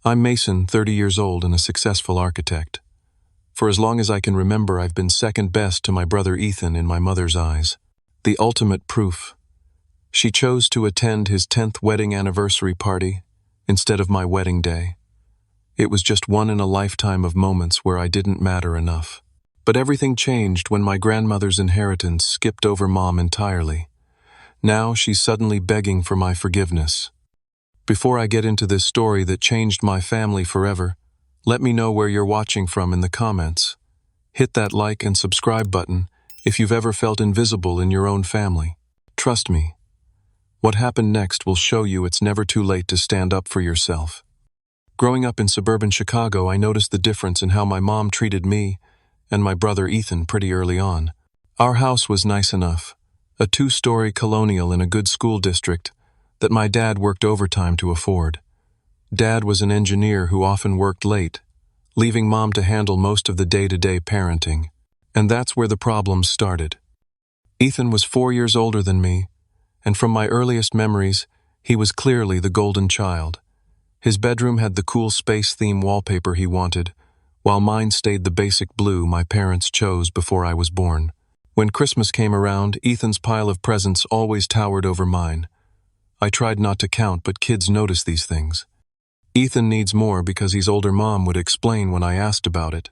I'm Mason, 30 years old and a successful architect. For as long as I can remember, I've been second best to my brother Ethan in my mother's eyes. The ultimate proof. She chose to attend his 10th wedding anniversary party instead of my wedding day. It was just one in a lifetime of moments where I didn't matter enough. But everything changed when my grandmother's inheritance skipped over Mom entirely. Now she's suddenly begging for my forgiveness. Before I get into this story that changed my family forever, let me know where you're watching from in the comments. Hit that like and subscribe button if you've ever felt invisible in your own family. Trust me, what happened next will show you it's never too late to stand up for yourself. Growing up in suburban Chicago, I noticed the difference in how my mom treated me and my brother Ethan pretty early on. Our house was nice enough, a 2-story colonial in a good school district that my dad worked overtime to afford. Dad was an engineer who often worked late, leaving Mom to handle most of the day-to-day parenting. And that's where the problems started. Ethan was 4 years older than me, and from my earliest memories, he was clearly the golden child. His bedroom had the cool space theme wallpaper he wanted, while mine stayed the basic blue my parents chose before I was born. When Christmas came around, Ethan's pile of presents always towered over mine. I tried not to count, but kids notice these things. Ethan needs more because he's older, Mom would explain when I asked about it.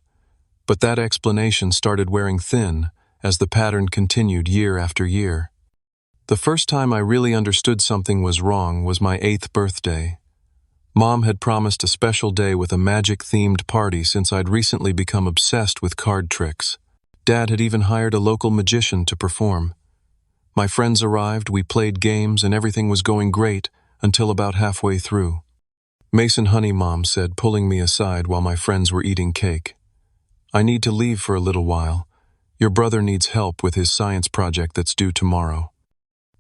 But that explanation started wearing thin as the pattern continued year after year. The first time I really understood something was wrong was my 8th birthday. Mom had promised a special day with a magic-themed party since I'd recently become obsessed with card tricks. Dad had even hired a local magician to perform. My friends arrived, we played games, and everything was going great until about halfway through. "Mason, honey," Mom said, pulling me aside while my friends were eating cake. "I need to leave for a little while. Your brother needs help with his science project that's due tomorrow."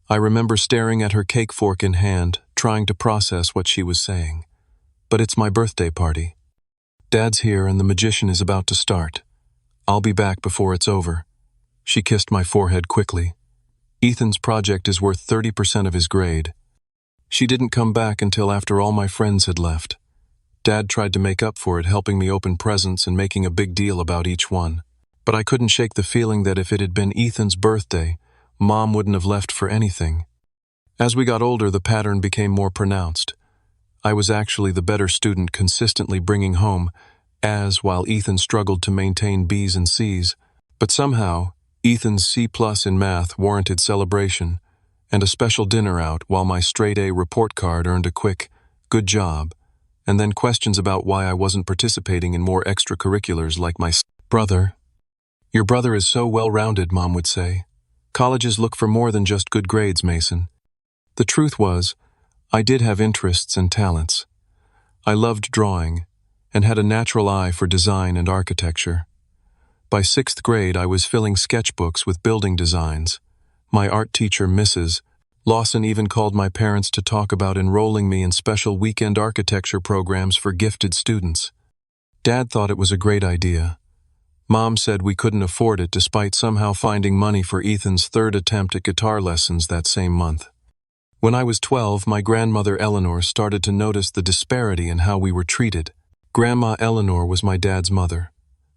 I remember staring at her cake fork in hand, trying to process what she was saying. "But it's my birthday party. Dad's here and the magician is about to start. I'll be back before it's over." She kissed my forehead quickly. "Ethan's project is worth 30% of his grade." She didn't come back until after all my friends had left. Dad tried to make up for it, helping me open presents and making a big deal about each one. But I couldn't shake the feeling that if it had been Ethan's birthday, Mom wouldn't have left for anything. As we got older, the pattern became more pronounced. I was actually the better student, consistently bringing home A's while Ethan struggled to maintain B's and C's. But somehow, Ethan's C+ in math warranted celebration and a special dinner out, while my straight-A report card earned a quick, "good job," and then questions about why I wasn't participating in more extracurriculars like my brother. "Your brother is so well-rounded," Mom would say. "Colleges look for more than just good grades, Mason." The truth was, I did have interests and talents. I loved drawing and had a natural eye for design and architecture. By 6th grade, I was filling sketchbooks with building designs. My art teacher, Mrs. Lawson, even called my parents to talk about enrolling me in special weekend architecture programs for gifted students. Dad thought it was a great idea. Mom said we couldn't afford it, despite somehow finding money for Ethan's 3rd attempt at guitar lessons that same month. When I was 12, my grandmother Eleanor started to notice the disparity in how we were treated. Grandma Eleanor was my dad's mother,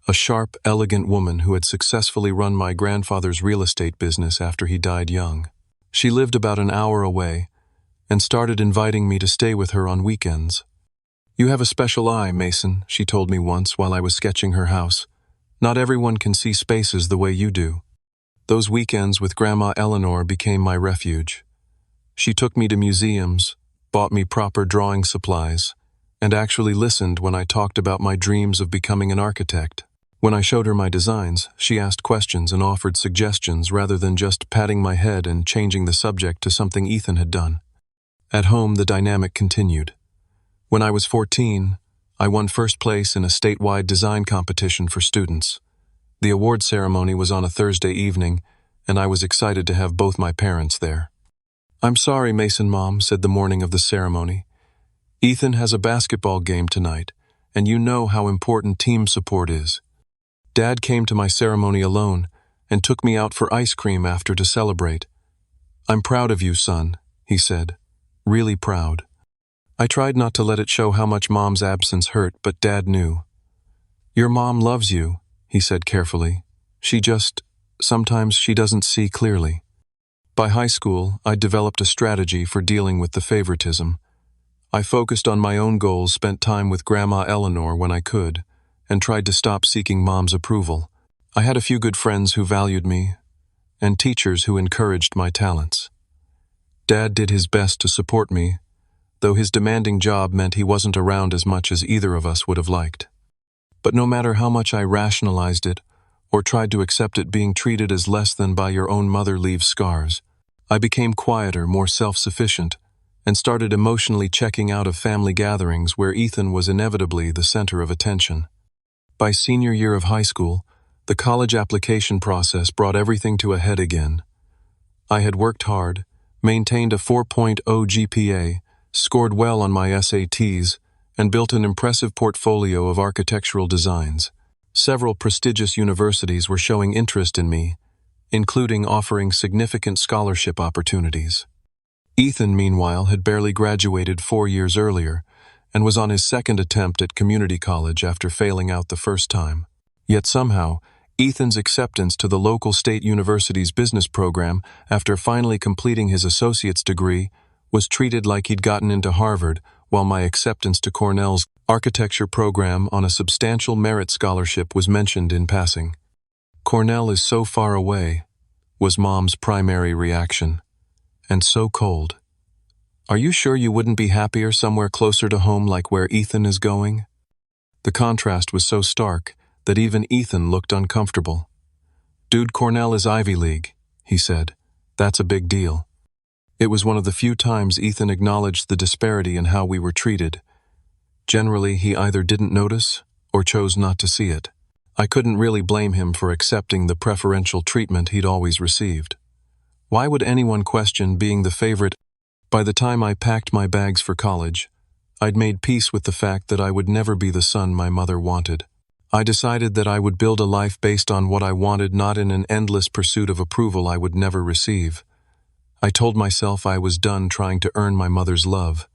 a sharp, elegant woman who had successfully run my grandfather's real estate business after he died young. She lived about an hour away and started inviting me to stay with her on weekends. "You have a special eye, Mason," she told me once while I was sketching her house. "Not everyone can see spaces the way you do." Those weekends with Grandma Eleanor became my refuge. She took me to museums, bought me proper drawing supplies, and actually listened when I talked about my dreams of becoming an architect. When I showed her my designs, she asked questions and offered suggestions rather than just patting my head and changing the subject to something Ethan had done. At home, the dynamic continued. When I was 14, I won first place in a statewide design competition for students. The award ceremony was on a Thursday evening, and I was excited to have both my parents there. "I'm sorry, Mason," Mom said the morning of the ceremony. "Ethan has a basketball game tonight, and you know how important team support is." Dad came to my ceremony alone and took me out for ice cream after to celebrate. "I'm proud of you, son," he said. "Really proud." I tried not to let it show how much Mom's absence hurt, but Dad knew. "Your mom loves you," he said carefully. Sometimes she doesn't see clearly." By high school, I developed a strategy for dealing with the favoritism. I focused on my own goals, spent time with Grandma Eleanor when I could, and tried to stop seeking Mom's approval. I had a few good friends who valued me, and teachers who encouraged my talents. Dad did his best to support me, though his demanding job meant he wasn't around as much as either of us would have liked. But no matter how much I rationalized it, or tried to accept it, being treated as less than by your own mother leaves scars. I became quieter, more self-sufficient, and started emotionally checking out of family gatherings where Ethan was inevitably the center of attention. By senior year of high school, the college application process brought everything to a head again. I had worked hard, maintained a 4.0 GPA, scored well on my SATs, and built an impressive portfolio of architectural designs. Several prestigious universities were showing interest in me, including offering significant scholarship opportunities. Ethan, meanwhile, had barely graduated 4 years earlier and was on his second attempt at community college after failing out the first time. Yet somehow, Ethan's acceptance to the local state university's business program after finally completing his associate's degree was treated like he'd gotten into Harvard, while my acceptance to Cornell's architecture program on a substantial merit scholarship was mentioned in passing. "Cornell is so far away," was Mom's primary reaction. "And so cold. Are you sure you wouldn't be happier somewhere closer to home like where Ethan is going?" The contrast was so stark that even Ethan looked uncomfortable. "Dude, Cornell is Ivy League," he said. "That's a big deal." It was one of the few times Ethan acknowledged the disparity in how we were treated. Generally, he either didn't notice or chose not to see it. I couldn't really blame him for accepting the preferential treatment he'd always received. Why would anyone question being the favorite? By the time I packed my bags for college, I'd made peace with the fact that I would never be the son my mother wanted. I decided that I would build a life based on what I wanted, not in an endless pursuit of approval I would never receive. I told myself I was done trying to earn my mother's love.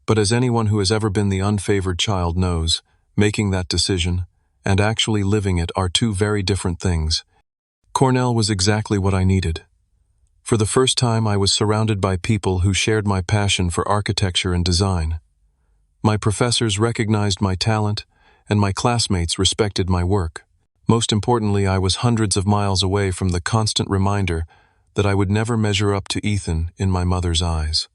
But as anyone who has ever been the unfavored child knows, making that decision and actually living it are two very different things. Cornell was exactly what I needed. For the first time, I was surrounded by people who shared my passion for architecture and design. My professors recognized my talent, and my classmates respected my work. Most importantly, I was hundreds of miles away from the constant reminder that I would never measure up to Ethan in my mother's eyes.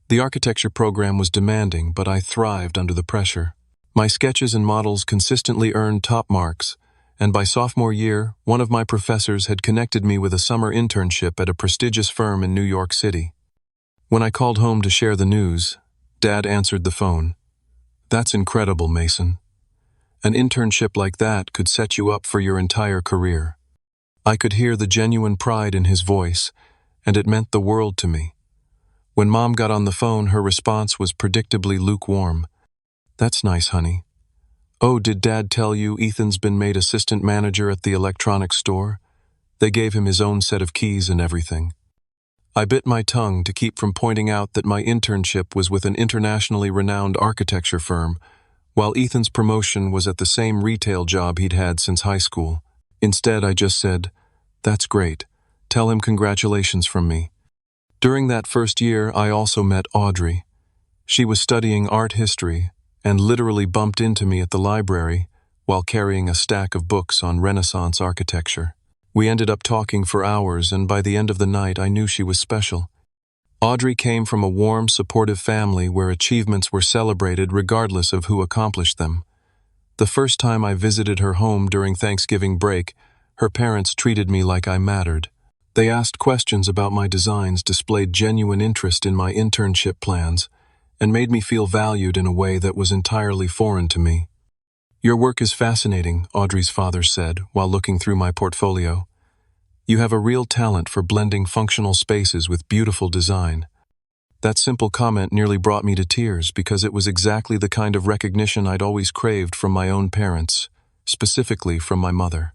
The architecture program was demanding, but I thrived under the pressure. My sketches and models consistently earned top marks, and by sophomore year, one of my professors had connected me with a summer internship at a prestigious firm in New York City. When I called home to share the news, Dad answered the phone. "That's incredible, Mason. An internship like that could set you up for your entire career." I could hear the genuine pride in his voice, and it meant the world to me. When Mom got on the phone, her response was predictably lukewarm. "That's nice, honey. Oh, did Dad tell you Ethan's been made assistant manager at the electronics store? They gave him his own set of keys and everything." I bit my tongue to keep from pointing out that my internship was with an internationally renowned architecture firm, while Ethan's promotion was at the same retail job he'd had since high school. Instead, I just said, "That's great. Tell him congratulations from me." During that first year, I also met Audrey. She was studying art history and literally bumped into me at the library while carrying a stack of books on Renaissance architecture. We ended up talking for hours, and by the end of the night, I knew she was special. Audrey came from a warm, supportive family where achievements were celebrated regardless of who accomplished them. The first time I visited her home during Thanksgiving break, her parents treated me like I mattered. They asked questions about my designs, displayed genuine interest in my internship plans, and made me feel valued in a way that was entirely foreign to me. "Your work is fascinating," Audrey's father said while looking through my portfolio. "You have a real talent for blending functional spaces with beautiful design." That simple comment nearly brought me to tears because it was exactly the kind of recognition I'd always craved from my own parents, specifically from my mother.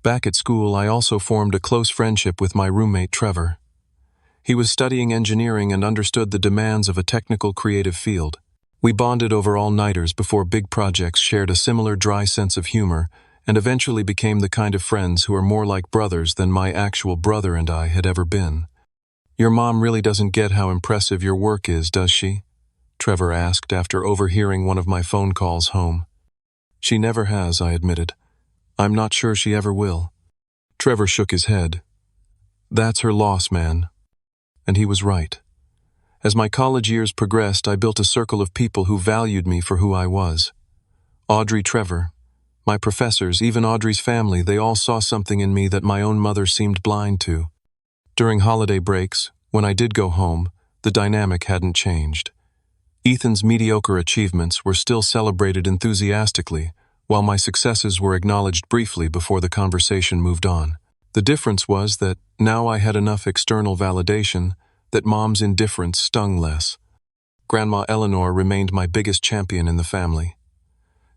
Back at school, I also formed a close friendship with my roommate Trevor. He was studying engineering and understood the demands of a technical creative field. We bonded over all-nighters before big projects, shared a similar dry sense of humor, and eventually became the kind of friends who are more like brothers than my actual brother and I had ever been. "Your mom really doesn't get how impressive your work is, does she?" Trevor asked after overhearing one of my phone calls home. "She never has," I admitted. "I'm not sure she ever will." Trevor shook his head. "That's her loss, man." And he was right. As my college years progressed, I built a circle of people who valued me for who I was. Audrey, Trevor, my professors, even Audrey's family, they all saw something in me that my own mother seemed blind to. During holiday breaks, when I did go home, the dynamic hadn't changed. Ethan's mediocre achievements were still celebrated enthusiastically, while my successes were acknowledged briefly before the conversation moved on. The difference was that now I had enough external validation that Mom's indifference stung less. Grandma Eleanor remained my biggest champion in the family.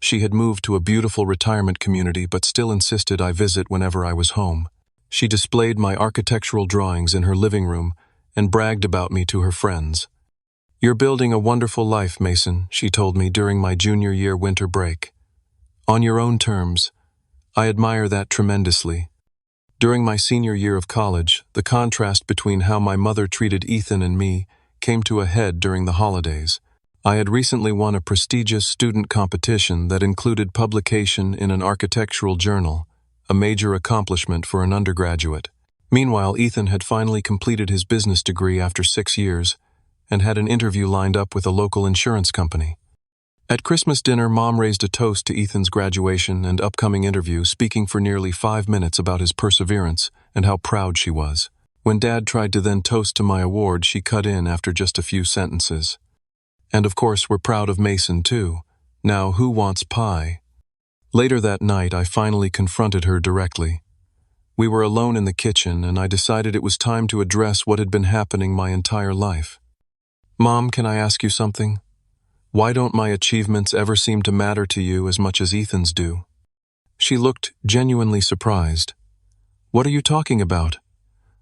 She had moved to a beautiful retirement community but still insisted I visit whenever I was home. She displayed my architectural drawings in her living room and bragged about me to her friends. "You're building a wonderful life, Mason," she told me during my junior year winter break. "On your own terms." I admire that tremendously. During my senior year of college, the contrast between how my mother treated Ethan and me came to a head during the holidays. I had recently won a prestigious student competition that included publication in an architectural journal, a major accomplishment for an undergraduate. Meanwhile, Ethan had finally completed his business degree after 6 years and had an interview lined up with a local insurance company. At Christmas dinner, Mom raised a toast to Ethan's graduation and upcoming interview, speaking for nearly 5 minutes about his perseverance and how proud she was. When Dad tried to then toast to my award, she cut in after just a few sentences. "And of course, we're proud of Mason, too. Now, who wants pie?" Later that night, I finally confronted her directly. We were alone in the kitchen, and I decided it was time to address what had been happening my entire life. "Mom, can I ask you something? Why don't my achievements ever seem to matter to you as much as Ethan's do?" She looked genuinely surprised. "What are you talking about?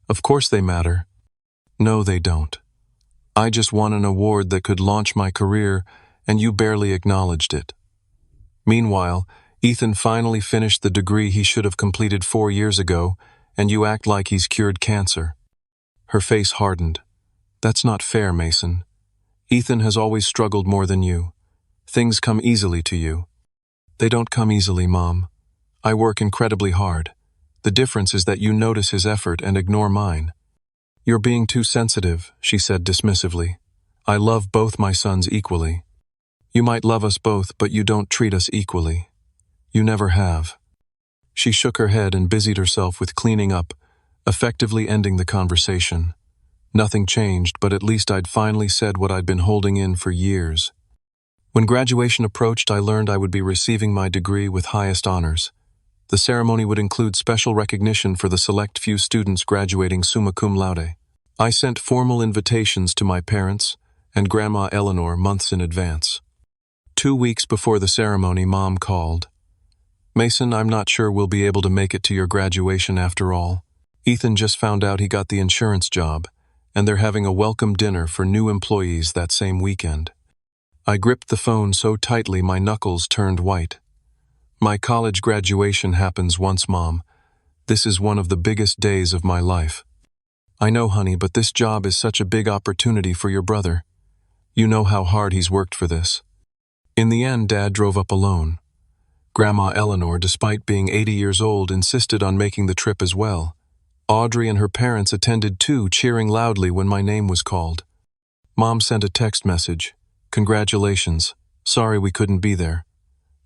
Of course they matter." "No, they don't. I just won an award that could launch my career, and you barely acknowledged it. Meanwhile, Ethan finally finished the degree he should have completed 4 years ago, and you act like he's cured cancer." Her face hardened. "That's not fair, Mason. Ethan has always struggled more than you. Things come easily to you." "They don't come easily, Mom. I work incredibly hard. The difference is that you notice his effort and ignore mine." "You're being too sensitive," she said dismissively. "I love both my sons equally." "You might love us both, but you don't treat us equally. You never have." She shook her head and busied herself with cleaning up, effectively ending the conversation. Nothing changed, but at least I'd finally said what I'd been holding in for years. When graduation approached, I learned I would be receiving my degree with highest honors. The ceremony would include special recognition for the select few students graduating summa cum laude. I sent formal invitations to my parents and Grandma Eleanor months in advance. 2 weeks before the ceremony, Mom called. "Mason, I'm not sure we'll be able to make it to your graduation after all. Ethan just found out he got the insurance job, and they're having a welcome dinner for new employees that same weekend." I gripped the phone so tightly my knuckles turned white. "My college graduation happens once, Mom. This is one of the biggest days of my life." "I know, honey, but this job is such a big opportunity for your brother. You know how hard he's worked for this." In the end, Dad drove up alone. Grandma Eleanor, despite being 80 years old, insisted on making the trip as well. Audrey and her parents attended too, cheering loudly when my name was called. Mom sent a text message. "Congratulations. Sorry we couldn't be there.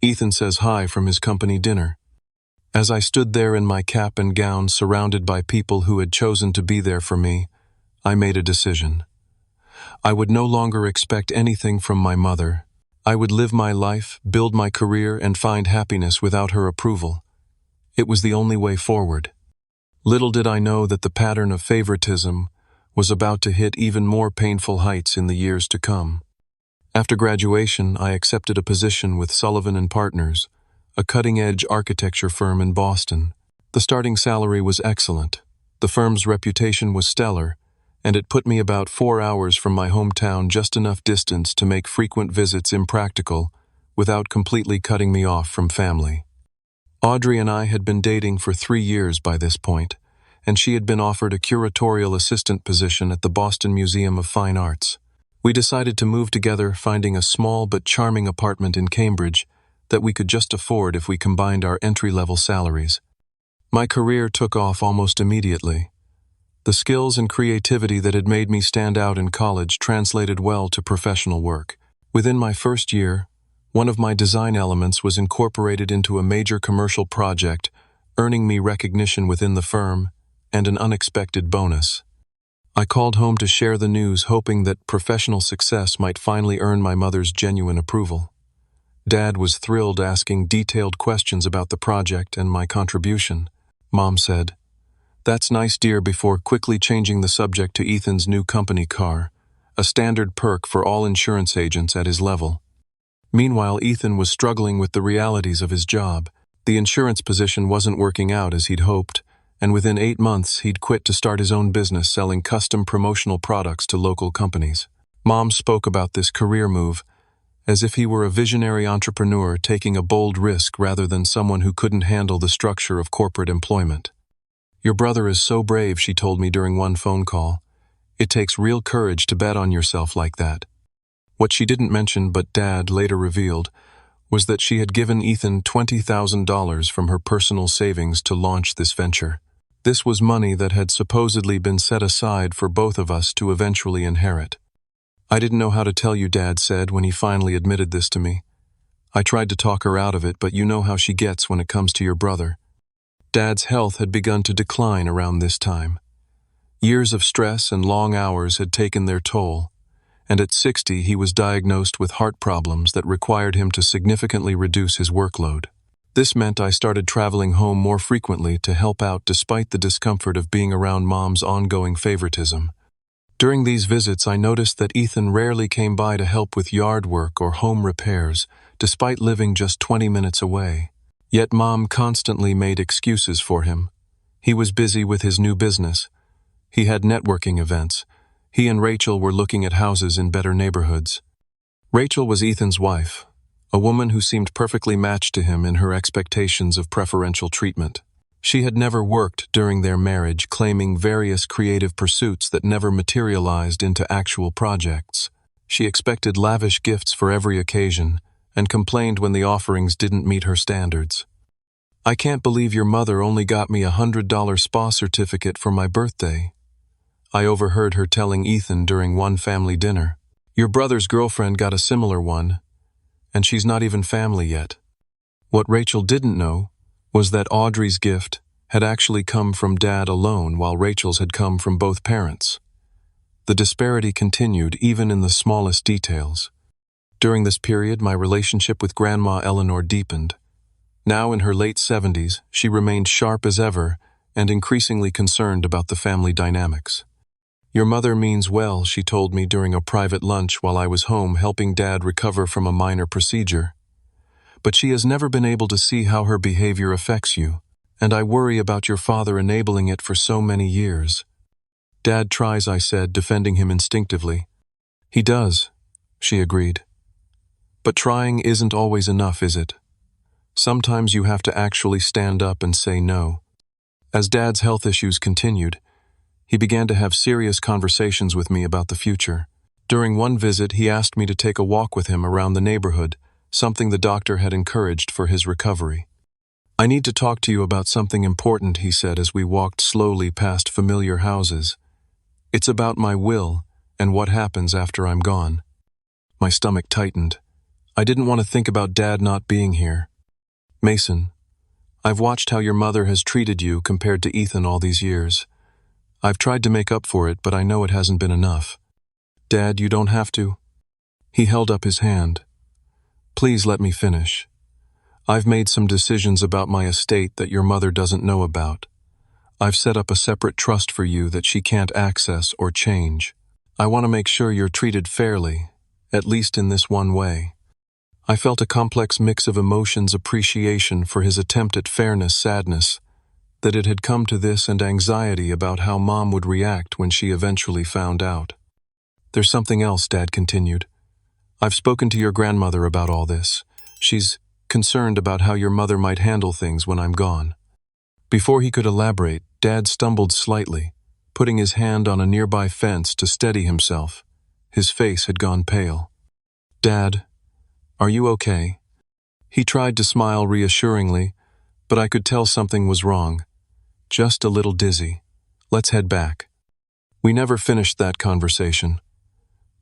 Ethan says hi from his company dinner." As I stood there in my cap and gown, surrounded by people who had chosen to be there for me, I made a decision. I would no longer expect anything from my mother. I would live my life, build my career, and find happiness without her approval. It was the only way forward. Little did I know that the pattern of favoritism was about to hit even more painful heights in the years to come. After graduation, I accepted a position with Sullivan & Partners, a cutting-edge architecture firm in Boston. The starting salary was excellent, the firm's reputation was stellar, and it put me about 4 hours from my hometown, just enough distance to make frequent visits impractical without completely cutting me off from family. Audrey and I had been dating for 3 years by this point, and she had been offered a curatorial assistant position at the Boston Museum of Fine Arts. We decided to move together, finding a small but charming apartment in Cambridge that we could just afford if we combined our entry-level salaries. My career took off almost immediately. The skills and creativity that had made me stand out in college translated well to professional work. Within my first year, one of my design elements was incorporated into a major commercial project, earning me recognition within the firm and an unexpected bonus. I called home to share the news, hoping that professional success might finally earn my mother's genuine approval. Dad was thrilled, asking detailed questions about the project and my contribution. Mom said, "That's nice, dear," before quickly changing the subject to Ethan's new company car, a standard perk for all insurance agents at his level. Meanwhile, Ethan was struggling with the realities of his job. The insurance position wasn't working out as he'd hoped, and within 8 months he'd quit to start his own business selling custom promotional products to local companies. Mom spoke about this career move as if he were a visionary entrepreneur taking a bold risk rather than someone who couldn't handle the structure of corporate employment. "Your brother is so brave," she told me during one phone call. "It takes real courage to bet on yourself like that." What she didn't mention, but Dad later revealed, was that she had given Ethan $20,000 from her personal savings to launch this venture. This was money that had supposedly been set aside for both of us to eventually inherit. "I didn't know how to tell you," Dad said when he finally admitted this to me. "I tried to talk her out of it, but you know how she gets when it comes to your brother." Dad's health had begun to decline around this time. Years of stress and long hours had taken their toll, and at 60 he was diagnosed with heart problems that required him to significantly reduce his workload. This meant I started traveling home more frequently to help out, despite the discomfort of being around Mom's ongoing favoritism. During these visits, I noticed that Ethan rarely came by to help with yard work or home repairs, despite living just 20 minutes away. Yet Mom constantly made excuses for him. He was busy with his new business. He had networking events. He and Rachel were looking at houses in better neighborhoods. Rachel was Ethan's wife, a woman who seemed perfectly matched to him in her expectations of preferential treatment. She had never worked during their marriage, claiming various creative pursuits that never materialized into actual projects. She expected lavish gifts for every occasion, and complained when the offerings didn't meet her standards. "I can't believe your mother only got me a $100 spa certificate for my birthday," I overheard her telling Ethan during one family dinner. "Your brother's girlfriend got a similar one, and she's not even family yet." What Rachel didn't know was that Audrey's gift had actually come from Dad alone, while Rachel's had come from both parents. The disparity continued even in the smallest details. During this period, my relationship with Grandma Eleanor deepened. Now in her late 70s, she remained sharp as ever and increasingly concerned about the family dynamics. "Your mother means well," she told me during a private lunch while I was home helping Dad recover from a minor procedure. "But she has never been able to see how her behavior affects you, and I worry about your father enabling it for so many years." "Dad tries," I said, defending him instinctively. "He does," she agreed. "But trying isn't always enough, is it? Sometimes you have to actually stand up and say no." As Dad's health issues continued, he began to have serious conversations with me about the future. During one visit, he asked me to take a walk with him around the neighborhood, something the doctor had encouraged for his recovery. "I need to talk to you about something important," he said as we walked slowly past familiar houses. "It's about my will and what happens after I'm gone." My stomach tightened. I didn't want to think about Dad not being here. "Mason, I've watched how your mother has treated you compared to Ethan all these years. I've tried to make up for it, but I know it hasn't been enough." "Dad, you don't have to." He held up his hand. "Please let me finish. I've made some decisions about my estate that your mother doesn't know about. I've set up a separate trust for you that she can't access or change. I want to make sure you're treated fairly, at least in this one way." I felt a complex mix of emotions: appreciation for his attempt at fairness, sadness, that it had come to this and anxiety about how Mom would react when she eventually found out. "There's something else," Dad continued. "I've spoken to your grandmother about all this. She's concerned about how your mother might handle things when I'm gone." Before he could elaborate, Dad stumbled slightly, putting his hand on a nearby fence to steady himself. His face had gone pale. "Dad, are you okay?" He tried to smile reassuringly, but I could tell something was wrong. "Just a little dizzy. Let's head back." We never finished that conversation.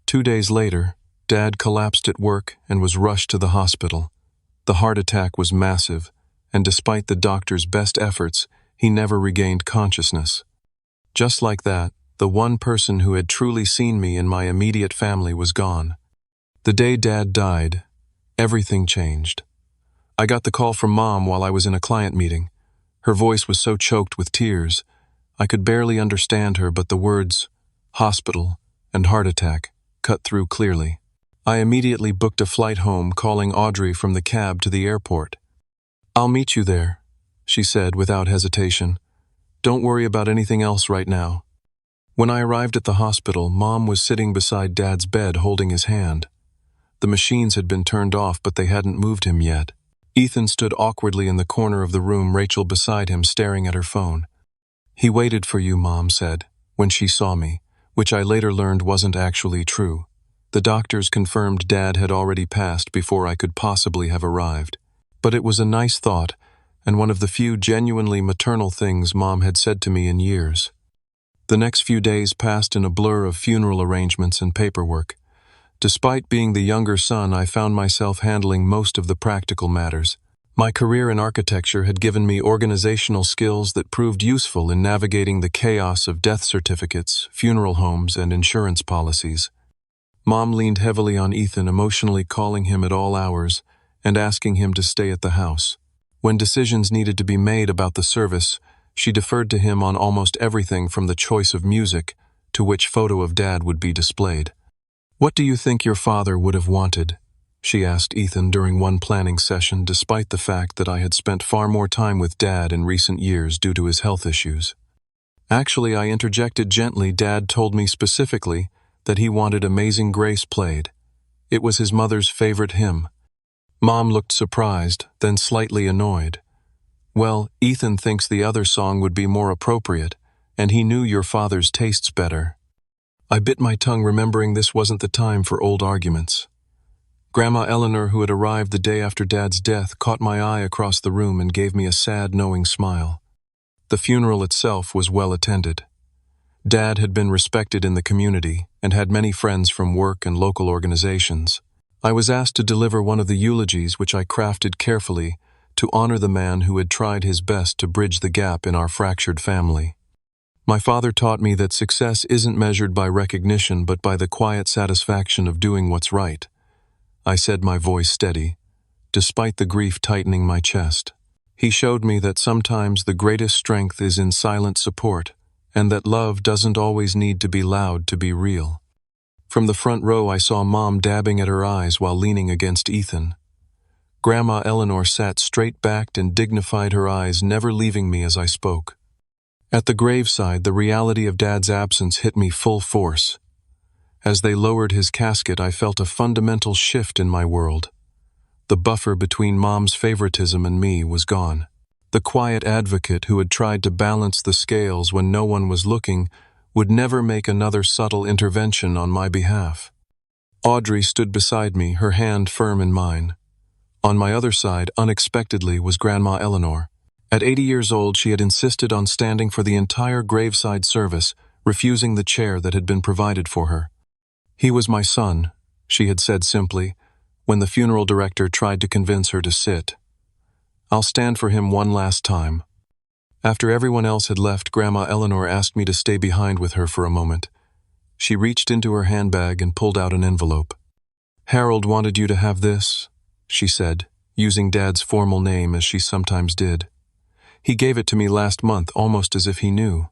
2 days later, Dad collapsed at work and was rushed to the hospital. The heart attack was massive, and despite the doctor's best efforts, he never regained consciousness. Just like that, the one person who had truly seen me in my immediate family was gone. The day Dad died, everything changed. I got the call from Mom while I was in a client meeting. Her voice was so choked with tears, I could barely understand her, but the words, "hospital" and "heart attack" cut through clearly. I immediately booked a flight home, calling Audrey from the cab to the airport. "I'll meet you there," she said without hesitation. "Don't worry about anything else right now." When I arrived at the hospital, Mom was sitting beside Dad's bed holding his hand. The machines had been turned off, but they hadn't moved him yet. Ethan stood awkwardly in the corner of the room, Rachel beside him, staring at her phone. "He waited for you," Mom said, when she saw me, which I later learned wasn't actually true. The doctors confirmed Dad had already passed before I could possibly have arrived. But it was a nice thought, and one of the few genuinely maternal things Mom had said to me in years. The next few days passed in a blur of funeral arrangements and paperwork. Despite being the younger son, I found myself handling most of the practical matters. My career in architecture had given me organizational skills that proved useful in navigating the chaos of death certificates, funeral homes, and insurance policies. Mom leaned heavily on Ethan, emotionally calling him at all hours and asking him to stay at the house. When decisions needed to be made about the service, she deferred to him on almost everything from the choice of music to which photo of Dad would be displayed. "What do you think your father would have wanted?" she asked Ethan during one planning session, despite the fact that I had spent far more time with Dad in recent years due to his health issues. Actually, I interjected gently. Dad told me specifically that he wanted Amazing Grace played. It was his mother's favorite hymn. Mom looked surprised, then slightly annoyed. "Well, Ethan thinks the other song would be more appropriate, and he knew your father's tastes better." I bit my tongue, remembering this wasn't the time for old arguments. Grandma Eleanor, who had arrived the day after Dad's death, caught my eye across the room and gave me a sad, knowing smile. The funeral itself was well attended. Dad had been respected in the community and had many friends from work and local organizations. I was asked to deliver one of the eulogies, which I crafted carefully to honor the man who had tried his best to bridge the gap in our fractured family. My father taught me that success isn't measured by recognition but by the quiet satisfaction of doing what's right. I said, my voice steady, despite the grief tightening my chest. He showed me that sometimes the greatest strength is in silent support, and that love doesn't always need to be loud to be real. From the front row, I saw Mom dabbing at her eyes while leaning against Ethan. Grandma Eleanor sat straight-backed and dignified, her eyes never leaving me as I spoke. At the graveside, the reality of Dad's absence hit me full force. As they lowered his casket, I felt a fundamental shift in my world. The buffer between Mom's favoritism and me was gone. The quiet advocate who had tried to balance the scales when no one was looking would never make another subtle intervention on my behalf. Audrey stood beside me, her hand firm in mine. On my other side, unexpectedly, was Grandma Eleanor. At 80 years old, she had insisted on standing for the entire graveside service, refusing the chair that had been provided for her. "He was my son," she had said simply, when the funeral director tried to convince her to sit. "I'll stand for him one last time." After everyone else had left, Grandma Eleanor asked me to stay behind with her for a moment. She reached into her handbag and pulled out an envelope. "Harold wanted you to have this," she said, using Dad's formal name as she sometimes did. "He gave it to me last month, almost as if he knew."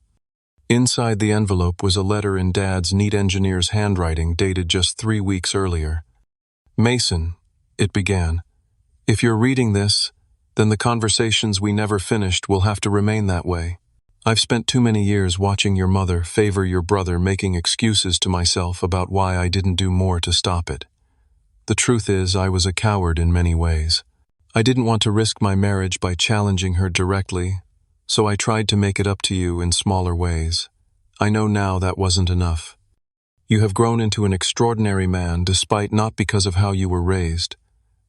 Inside the envelope was a letter in Dad's neat engineer's handwriting, dated just 3 weeks earlier. "Mason," it began, "if you're reading this, then the conversations we never finished will have to remain that way. I've spent too many years watching your mother favor your brother, making excuses to myself about why I didn't do more to stop it. The truth is, I was a coward in many ways. I didn't want to risk my marriage by challenging her directly, so I tried to make it up to you in smaller ways. I know now that wasn't enough. You have grown into an extraordinary man, despite not because of how you were raised.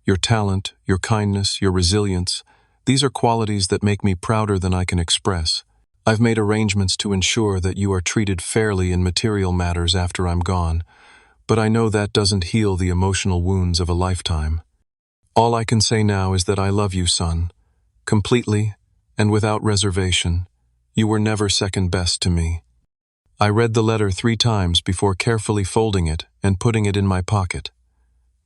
Your talent, your kindness, your resilience, these are qualities that make me prouder than I can express. I've made arrangements to ensure that you are treated fairly in material matters after I'm gone, but I know that doesn't heal the emotional wounds of a lifetime. All I can say now is that I love you, son, completely and without reservation. You were never second best to me. I read the letter 3 times before carefully folding it and putting it in my pocket.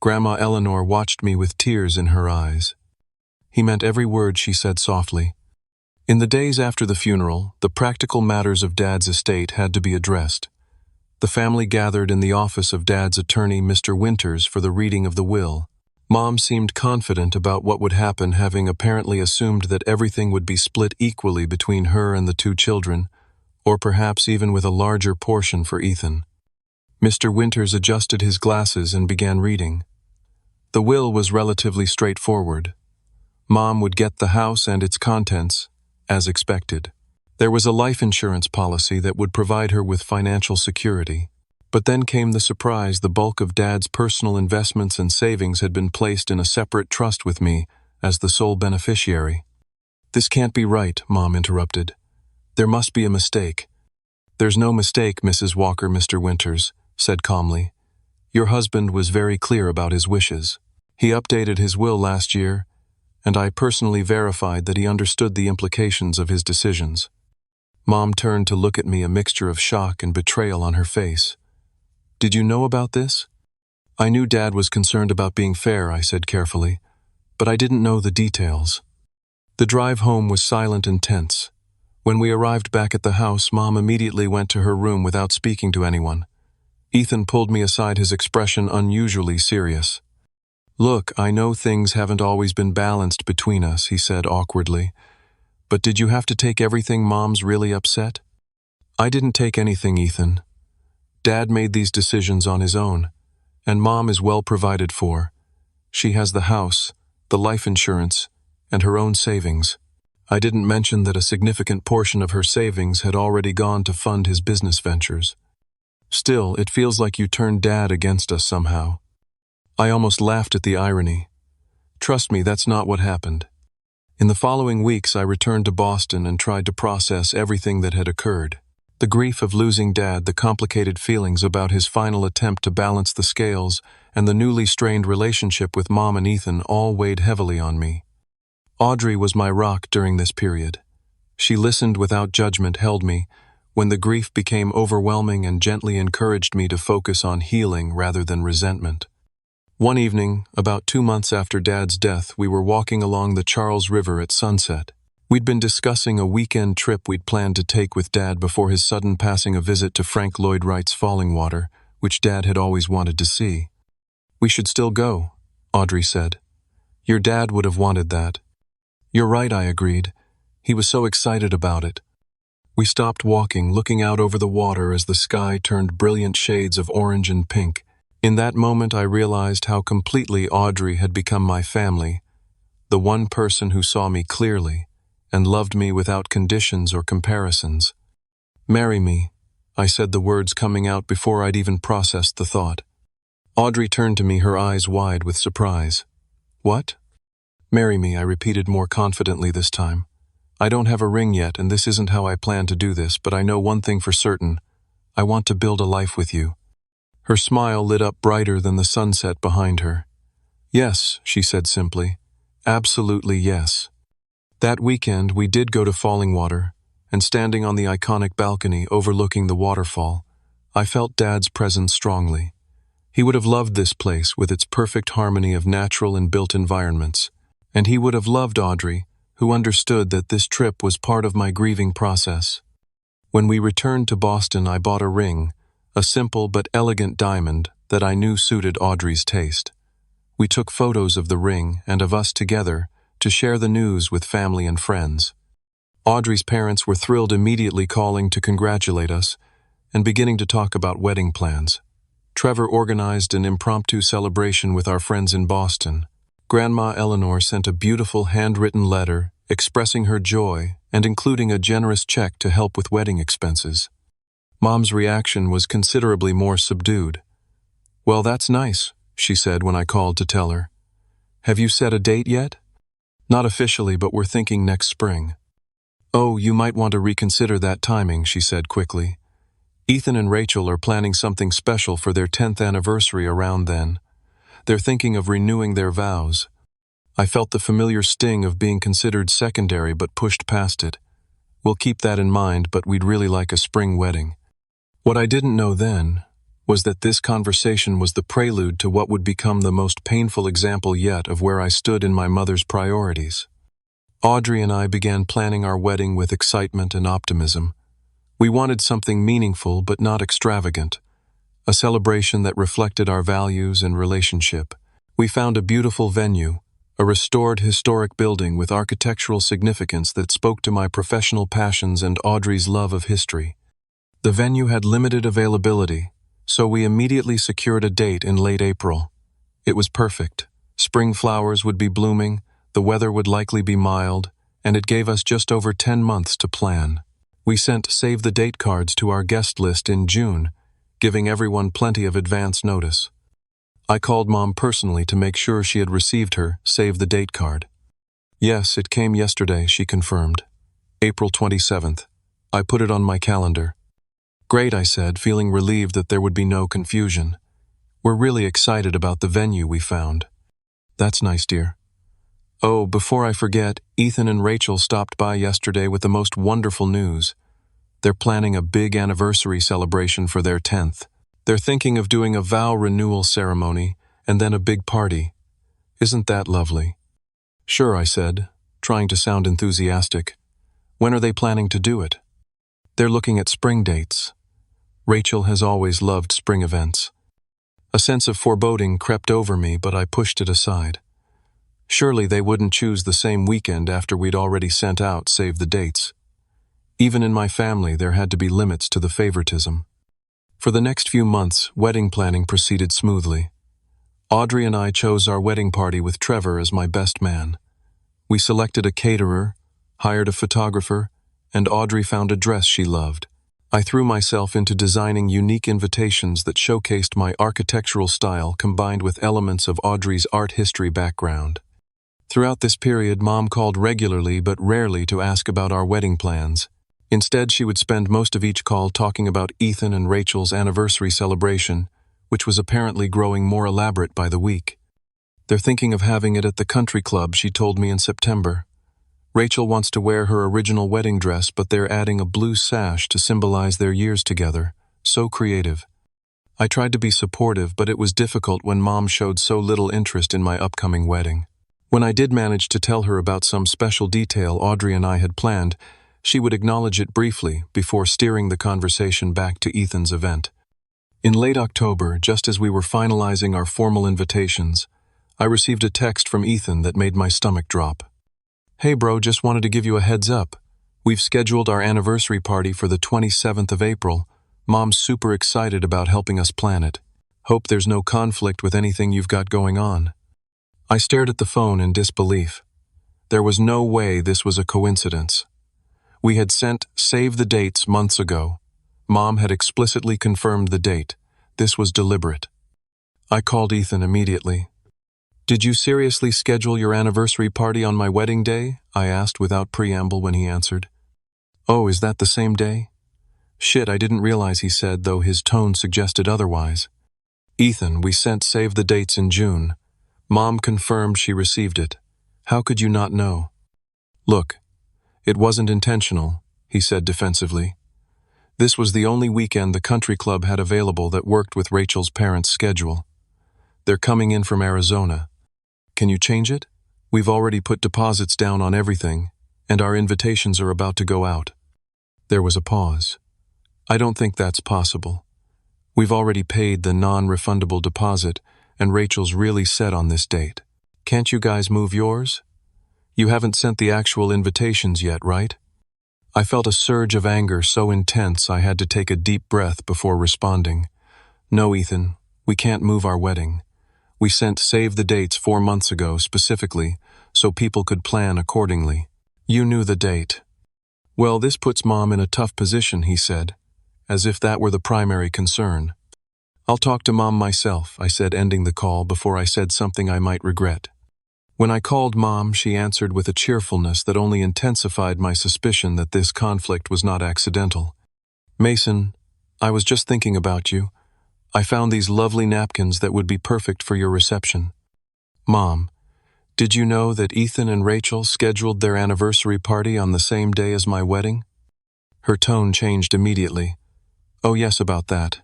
Grandma Eleanor watched me with tears in her eyes. He meant every word she said softly. In the days after the funeral, the practical matters of Dad's estate had to be addressed. The family gathered in the office of Dad's attorney, Mr. Winters, for the reading of the will. Mom seemed confident about what would happen, having apparently assumed that everything would be split equally between her and the 2 children, or perhaps even with a larger portion for Ethan. Mr. Winters adjusted his glasses and began reading. The will was relatively straightforward. Mom would get the house and its contents, as expected. There was a life insurance policy that would provide her with financial security. But then came the surprise: the bulk of Dad's personal investments and savings had been placed in a separate trust with me as the sole beneficiary. "This can't be right," Mom interrupted. "There must be a mistake." "There's no mistake, Mrs. Walker," Mr. Winters said calmly. "Your husband was very clear about his wishes. He updated his will last year, and I personally verified that he understood the implications of his decisions." Mom turned to look at me, a mixture of shock and betrayal on her face. "Did you know about this?" "I knew Dad was concerned about being fair," I said carefully, "but I didn't know the details." The drive home was silent and tense. When we arrived back at the house, Mom immediately went to her room without speaking to anyone. Ethan pulled me aside, his expression unusually serious. "Look, I know things haven't always been balanced between us," he said awkwardly. "But did you have to take everything? Mom's really upset." "I didn't take anything, Ethan. Dad made these decisions on his own, and Mom is well provided for. She has the house, the life insurance, and her own savings. I didn't mention that a significant portion of her savings had already gone to fund his business ventures. Still, it feels like you turned Dad against us somehow." I almost laughed at the irony. "Trust me, that's not what happened." In the following weeks, I returned to Boston and tried to process everything that had occurred. The grief of losing Dad, the complicated feelings about his final attempt to balance the scales, and the newly strained relationship with Mom and Ethan all weighed heavily on me. Audrey was my rock during this period. She listened without judgment, held me when the grief became overwhelming, and gently encouraged me to focus on healing rather than resentment. One evening, about 2 months after Dad's death, we were walking along the Charles River at sunset. We'd been discussing a weekend trip we'd planned to take with Dad before his sudden passing, a visit to Frank Lloyd Wright's Falling Water, which Dad had always wanted to see. "We should still go," Audrey said. "Your dad would have wanted that." "You're right," I agreed. He was so excited about it. We stopped walking, looking out over the water as the sky turned brilliant shades of orange and pink. In that moment, I realized how completely Audrey had become my family, the one person who saw me clearly and loved me without conditions or comparisons. "Marry me," I said, the words coming out before I'd even processed the thought. Audrey turned to me, her eyes wide with surprise. "What?" "Marry me," I repeated more confidently this time. "I don't have a ring yet, and this isn't how I plan to do this, but I know one thing for certain. I want to build a life with you." Her smile lit up brighter than the sunset behind her. "Yes," she said simply. "Absolutely yes." That weekend, we did go to Falling Water, and standing on the iconic balcony overlooking the waterfall, I felt Dad's presence strongly. He would have loved this place with its perfect harmony of natural and built environments, and he would have loved Audrey, who understood that this trip was part of my grieving process. When we returned to Boston, I bought a ring, a simple but elegant diamond that I knew suited Audrey's taste. We took photos of the ring and of us together to share the news with family and friends. Audrey's parents were thrilled, immediately calling to congratulate us and beginning to talk about wedding plans. Trevor organized an impromptu celebration with our friends in Boston. Grandma Eleanor sent a beautiful handwritten letter expressing her joy and including a generous check to help with wedding expenses. Mom's reaction was considerably more subdued. "Well, that's nice," she said when I called to tell her. "Have you set a date yet?" "Not officially, but we're thinking next spring." "Oh, you might want to reconsider that timing," she said quickly. "Ethan and Rachel are planning something special for their 10th anniversary around then. They're thinking of renewing their vows." I felt the familiar sting of being considered secondary but pushed past it. "We'll keep that in mind, but we'd really like a spring wedding." What I didn't know then was that this conversation was the prelude to what would become the most painful example yet of where I stood in my mother's priorities. Audrey and I began planning our wedding with excitement and optimism. We wanted something meaningful but not extravagant, a celebration that reflected our values and relationship. We found a beautiful venue, a restored historic building with architectural significance that spoke to my professional passions and Audrey's love of history. The venue had limited availability, so we immediately secured a date in late April. It was perfect. Spring flowers would be blooming, the weather would likely be mild, and it gave us just over 10 months to plan. We sent save-the-date cards to our guest list in June, giving everyone plenty of advance notice. I called Mom personally to make sure she had received her save-the-date card. "Yes, it came yesterday," she confirmed. "April 27th. I put it on my calendar." "Great," I said, feeling relieved that there would be no confusion. "We're really excited about the venue we found." "That's nice, dear." "Oh, before I forget, Ethan and Rachel stopped by yesterday with the most wonderful news. They're planning a big anniversary celebration for their 10th. They're thinking of doing a vow renewal ceremony and then a big party. Isn't that lovely?" "Sure," I said, trying to sound enthusiastic. "When are they planning to do it?" "They're looking at spring dates." Rachel has always loved spring events. A sense of foreboding crept over me, but I pushed it aside. Surely they wouldn't choose the same weekend after we'd already sent out save the dates. Even in my family, there had to be limits to the favoritism. For the next few months, wedding planning proceeded smoothly. Audrey and I chose our wedding party with Trevor as my best man. We selected a caterer, hired a photographer, and Audrey found a dress she loved. I threw myself into designing unique invitations that showcased my architectural style combined with elements of Audrey's art history background. Throughout this period, Mom called regularly but rarely to ask about our wedding plans. Instead, she would spend most of each call talking about Ethan and Rachel's anniversary celebration, which was apparently growing more elaborate by the week. "They're thinking of having it at the country club," she told me in September. "Rachel wants to wear her original wedding dress, but they're adding a blue sash to symbolize their years together. So creative." I tried to be supportive, but it was difficult when Mom showed so little interest in my upcoming wedding. When I did manage to tell her about some special detail Audrey and I had planned, she would acknowledge it briefly before steering the conversation back to Ethan's event. In late October, just as we were finalizing our formal invitations, I received a text from Ethan that made my stomach drop. "Hey bro, just wanted to give you a heads up. We've scheduled our anniversary party for the 27th of April. Mom's super excited about helping us plan it. Hope there's no conflict with anything you've got going on." I stared at the phone in disbelief. There was no way this was a coincidence. We had sent save the dates months ago. Mom had explicitly confirmed the date. This was deliberate. I called Ethan immediately. "Did you seriously schedule your anniversary party on my wedding day?" I asked without preamble when he answered. "Oh, is that the same day?" "Shit, I didn't realize," he said, though his tone suggested otherwise. "Ethan, we sent save the dates in June. Mom confirmed she received it. How could you not know?" "Look, it wasn't intentional," he said defensively. "This was the only weekend the country club had available that worked with Rachel's parents' schedule. They're coming in from Arizona. Can you change it? We've already put deposits down on everything, and our invitations are about to go out." There was a pause. "I don't think that's possible. We've already paid the non-refundable deposit, and Rachel's really set on this date. Can't you guys move yours?" You haven't sent the actual invitations yet, right? I felt a surge of anger so intense I had to take a deep breath before responding. No, Ethan, we can't move our wedding. We sent save the dates 4 months ago specifically, so people could plan accordingly. You knew the date. Well, this puts Mom in a tough position, he said, as if that were the primary concern. I'll talk to Mom myself, I said, ending the call before I said something I might regret. When I called Mom, she answered with a cheerfulness that only intensified my suspicion that this conflict was not accidental. Mason, I was just thinking about you. I found these lovely napkins that would be perfect for your reception. Mom, did you know that Ethan and Rachel scheduled their anniversary party on the same day as my wedding? Her tone changed immediately. Oh yes, about that.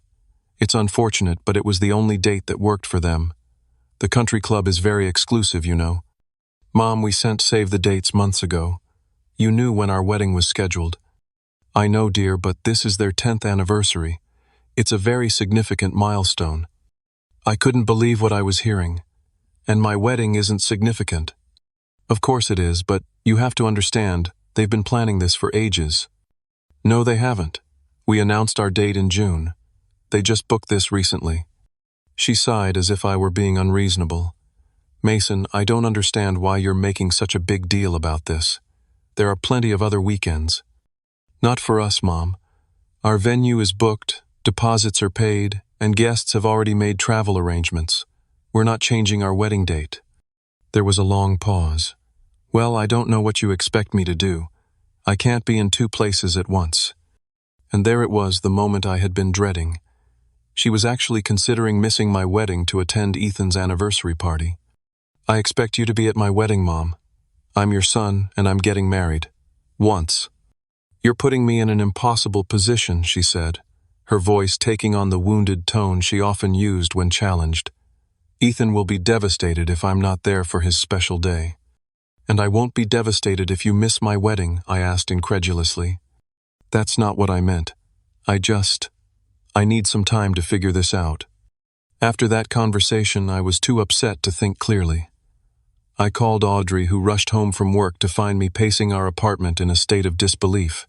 It's unfortunate, but it was the only date that worked for them. The country club is very exclusive, you know. Mom, we sent save the dates months ago. You knew when our wedding was scheduled. I know, dear, but this is their 10th anniversary. It's a very significant milestone. I couldn't believe what I was hearing. And my wedding isn't significant. Of course it is, but you have to understand, they've been planning this for ages. No, they haven't. We announced our date in June. They just booked this recently. She sighed as if I were being unreasonable. Mason, I don't understand why you're making such a big deal about this. There are plenty of other weekends. Not for us, Mom. Our venue is booked, deposits are paid, and guests have already made travel arrangements. We're not changing our wedding date. There was a long pause. Well, I don't know what you expect me to do. I can't be in 2 places at once. And there it was, the moment I had been dreading. She was actually considering missing my wedding to attend Ethan's anniversary party. I expect you to be at my wedding, Mom. I'm your son, and I'm getting married. Once. You're putting me in an impossible position, she said, her voice taking on the wounded tone she often used when challenged. Ethan will be devastated if I'm not there for his special day. And I won't be devastated if you miss my wedding, I asked incredulously. That's not what I meant. I need some time to figure this out. After that conversation, I was too upset to think clearly. I called Audrey, who rushed home from work to find me pacing our apartment in a state of disbelief.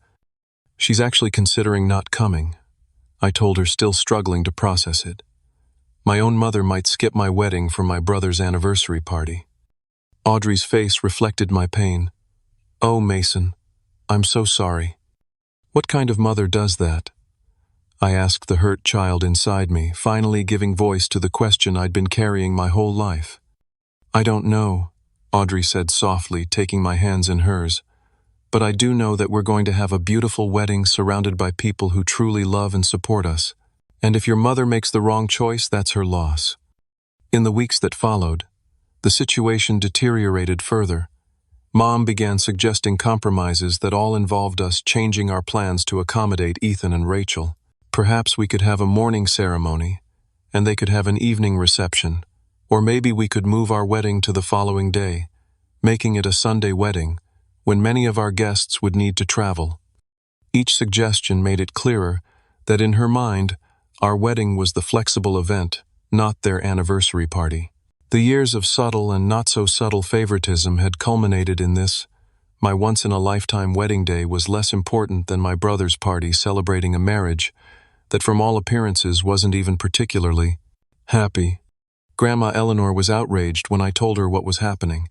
She's actually considering not coming. I told her, still struggling to process it. My own mother might skip my wedding for my brother's anniversary party. Audrey's face reflected my pain. Oh, Mason, I'm so sorry. What kind of mother does that? I asked the hurt child inside me, finally giving voice to the question I'd been carrying my whole life. I don't know, Audrey said softly, taking my hands in hers. But I do know that we're going to have a beautiful wedding surrounded by people who truly love and support us. And if your mother makes the wrong choice, that's her loss. In the weeks that followed, the situation deteriorated further. Mom began suggesting compromises that all involved us changing our plans to accommodate Ethan and Rachel. Perhaps we could have a morning ceremony, and they could have an evening reception, or maybe we could move our wedding to the following day, making it a Sunday wedding, when many of our guests would need to travel. Each suggestion made it clearer that in her mind, our wedding was the flexible event, not their anniversary party. The years of subtle and not-so-subtle favoritism had culminated in this. My once-in-a-lifetime wedding day was less important than my brother's party celebrating a marriage that from all appearances wasn't even particularly happy. Grandma Eleanor was outraged when I told her what was happening.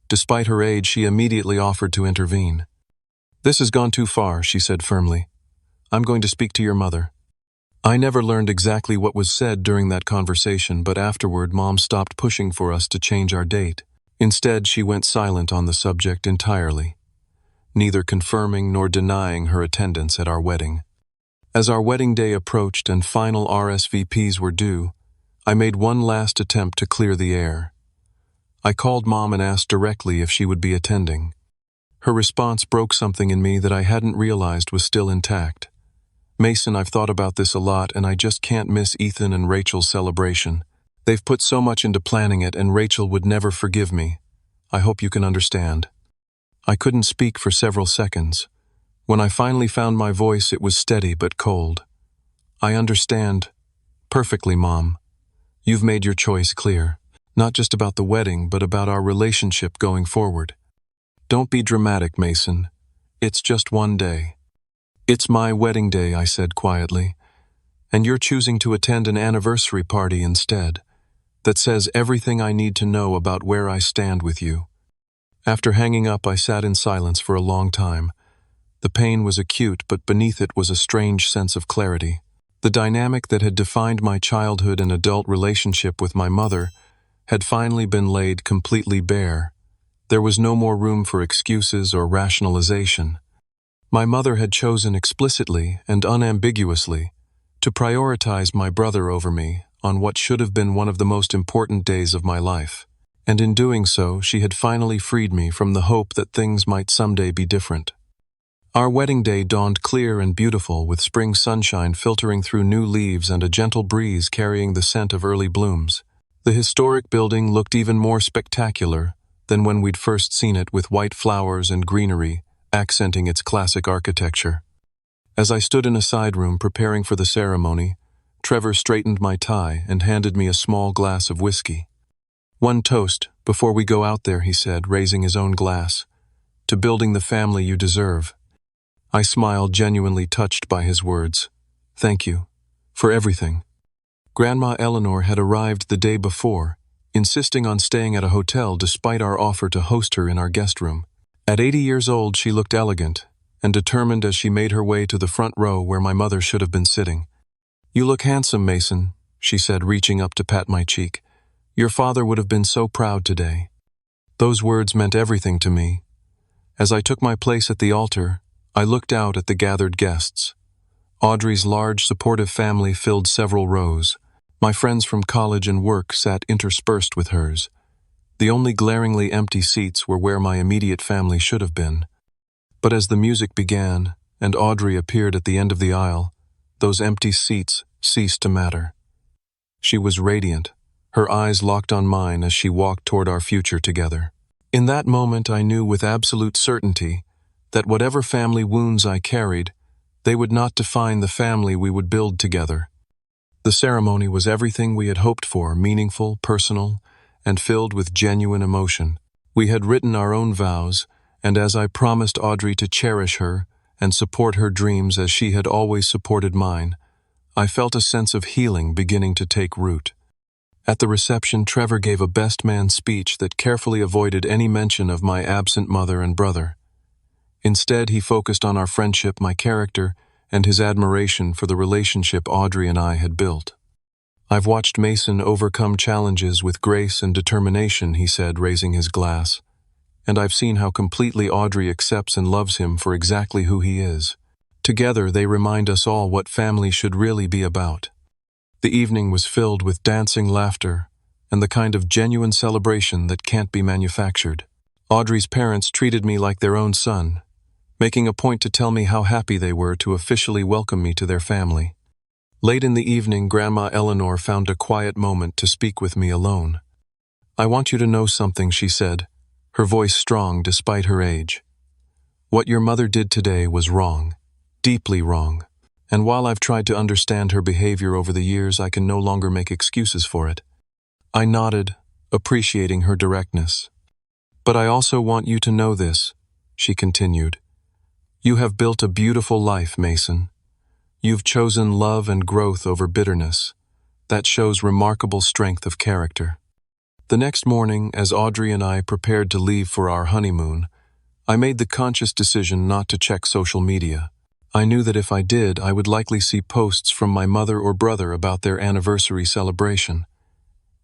Despite her age, she immediately offered to intervene. This has gone too far, she said firmly. I'm going to speak to your mother. I never learned exactly what was said during that conversation, but afterward Mom stopped pushing for us to change our date. Instead, she went silent on the subject entirely, neither confirming nor denying her attendance at our wedding. As our wedding day approached and final RSVPs were due, I made one last attempt to clear the air. I called Mom and asked directly if she would be attending. Her response broke something in me that I hadn't realized was still intact. Mason, I've thought about this a lot, and I just can't miss Ethan and Rachel's celebration. They've put so much into planning it, and Rachel would never forgive me. I hope you can understand. I couldn't speak for several seconds. When I finally found my voice, it was steady but cold. I understand. Perfectly, Mom. You've made your choice clear. Not just about the wedding, but about our relationship going forward. Don't be dramatic, Mason. It's just one day. It's my wedding day, I said quietly, and you're choosing to attend an anniversary party instead. That says everything I need to know about where I stand with you. After hanging up, I sat in silence for a long time. The pain was acute, but beneath it was a strange sense of clarity. The dynamic that had defined my childhood and adult relationship with my mother had finally been laid completely bare. There was no more room for excuses or rationalization. My mother had chosen explicitly and unambiguously to prioritize my brother over me on what should have been one of the most important days of my life. And in doing so, she had finally freed me from the hope that things might someday be different. Our wedding day dawned clear and beautiful, with spring sunshine filtering through new leaves and a gentle breeze carrying the scent of early blooms. The historic building looked even more spectacular than when we'd first seen it, with white flowers and greenery accenting its classic architecture. As I stood in a side room preparing for the ceremony, Trevor straightened my tie and handed me a small glass of whiskey. "One toast before we go out there," he said, raising his own glass, "to building the family you deserve." I smiled, genuinely touched by his words. "Thank you. For everything." Grandma Eleanor had arrived the day before, insisting on staying at a hotel despite our offer to host her in our guest room. At 80 years old, she looked elegant and determined as she made her way to the front row where my mother should have been sitting. "You look handsome, Mason," she said, reaching up to pat my cheek. "Your father would have been so proud today." Those words meant everything to me. As I took my place at the altar, I looked out at the gathered guests. Audrey's large, supportive family filled several rows. My friends from college and work sat interspersed with hers. The only glaringly empty seats were where my immediate family should have been. But as the music began and Audrey appeared at the end of the aisle, those empty seats ceased to matter. She was radiant, her eyes locked on mine as she walked toward our future together. In that moment, I knew with absolute certainty that whatever family wounds I carried, they would not define the family we would build together. The ceremony was everything we had hoped for: meaningful, personal, and filled with genuine emotion. We had written our own vows, and as I promised Audrey to cherish her and support her dreams as she had always supported mine, I felt a sense of healing beginning to take root. At the reception, Trevor gave a best man speech that carefully avoided any mention of my absent mother and brother. Instead, he focused on our friendship, my character, and his admiration for the relationship Audrey and I had built. "I've watched Mason overcome challenges with grace and determination," he said, raising his glass. "And I've seen how completely Audrey accepts and loves him for exactly who he is." Together, they remind us all what family should really be about. The evening was filled with dancing, laughter, and the kind of genuine celebration that can't be manufactured. Audrey's parents treated me like their own son, making a point to tell me how happy they were to officially welcome me to their family. Late in the evening, Grandma Eleanor found a quiet moment to speak with me alone. "I want you to know something," she said, her voice strong despite her age. "What your mother did today was wrong, deeply wrong. And while I've tried to understand her behavior over the years, I can no longer make excuses for it." I nodded, appreciating her directness. "But I also want you to know this," she continued. "You have built a beautiful life, Mason. You've chosen love and growth over bitterness. That shows remarkable strength of character." The next morning, as Audrey and I prepared to leave for our honeymoon, I made the conscious decision not to check social media. I knew that if I did, I would likely see posts from my mother or brother about their anniversary celebration.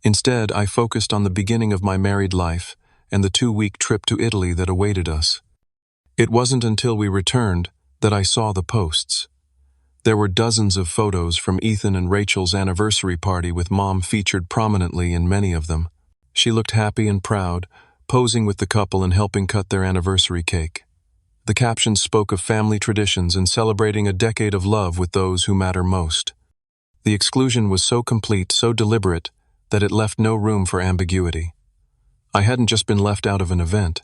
Instead, I focused on the beginning of my married life and the 2-week trip to Italy that awaited us. It wasn't until we returned that I saw the posts. There were dozens of photos from Ethan and Rachel's anniversary party, with Mom featured prominently in many of them. She looked happy and proud, posing with the couple and helping cut their anniversary cake. The captions spoke of family traditions and celebrating a decade of love with those who matter most. The exclusion was so complete, so deliberate, that it left no room for ambiguity. I hadn't just been left out of an event.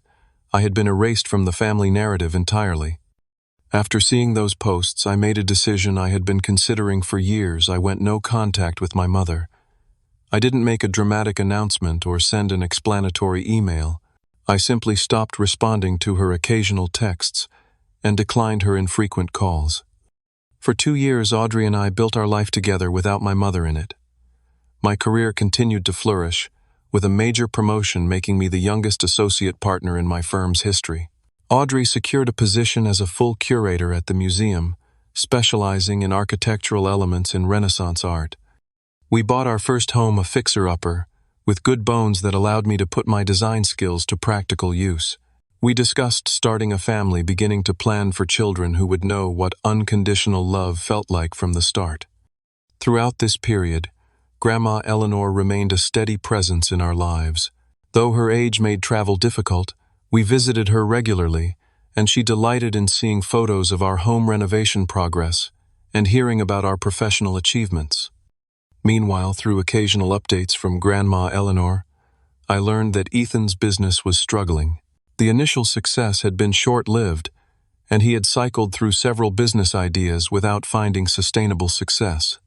I had been erased from the family narrative entirely. After seeing those posts, I made a decision I had been considering for years. I went no contact with my mother. I didn't make a dramatic announcement or send an explanatory email. I simply stopped responding to her occasional texts and declined her infrequent calls. For 2 years, Audrey and I built our life together without my mother in it. My career continued to flourish, with a major promotion making me the youngest associate partner in my firm's history. Audrey secured a position as a full curator at the museum, specializing in architectural elements in Renaissance art. We bought our first home, a fixer-upper, with good bones that allowed me to put my design skills to practical use. We discussed starting a family, beginning to plan for children who would know what unconditional love felt like from the start. Throughout this period, Grandma Eleanor remained a steady presence in our lives. Though her age made travel difficult, we visited her regularly, and she delighted in seeing photos of our home renovation progress and hearing about our professional achievements. Meanwhile, through occasional updates from Grandma Eleanor, I learned that Ethan's business was struggling. The initial success had been short-lived, and he had cycled through several business ideas without finding sustainable success.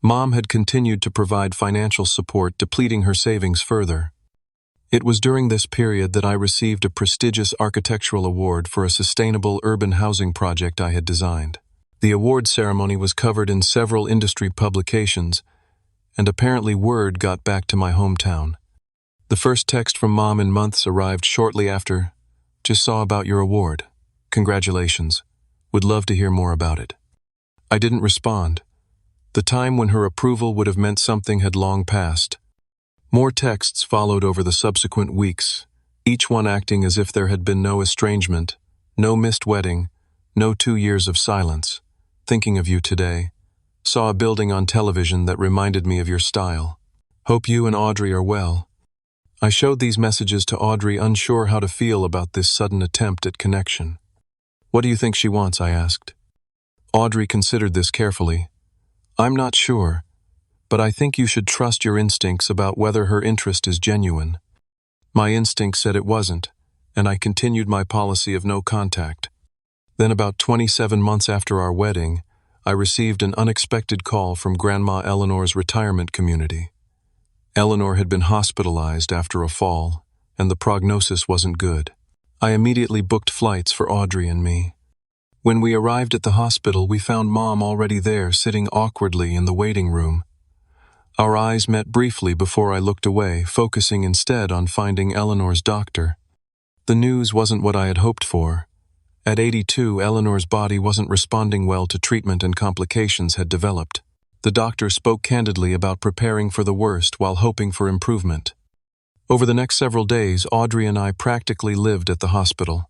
Mom had continued to provide financial support, depleting her savings further. It was during this period that I received a prestigious architectural award for a sustainable urban housing project I had designed. The award ceremony was covered in several industry publications, and apparently word got back to my hometown. The first text from Mom in months arrived shortly after. "Just saw about your award. Congratulations. Would love to hear more about it." I didn't respond. The time when her approval would have meant something had long passed. More texts followed over the subsequent weeks, each one acting as if there had been no estrangement, no missed wedding, no 2 years of silence. "Thinking of you today. Saw a building on television that reminded me of your style. Hope you and Audrey are well." I showed these messages to Audrey, unsure how to feel about this sudden attempt at connection. "What do you think she wants?" I asked. Audrey considered this carefully. "I'm not sure, but I think you should trust your instincts about whether her interest is genuine." My instinct said it wasn't, and I continued my policy of no contact. Then, about 27 months after our wedding, I received an unexpected call from Grandma Eleanor's retirement community. Eleanor had been hospitalized after a fall, and the prognosis wasn't good. I immediately booked flights for Audrey and me. When we arrived at the hospital, we found Mom already there, sitting awkwardly in the waiting room. Our eyes met briefly before I looked away, focusing instead on finding Eleanor's doctor. The news wasn't what I had hoped for. At 82, Eleanor's body wasn't responding well to treatment and complications had developed. The doctor spoke candidly about preparing for the worst while hoping for improvement. Over the next several days, Audrey and I practically lived at the hospital.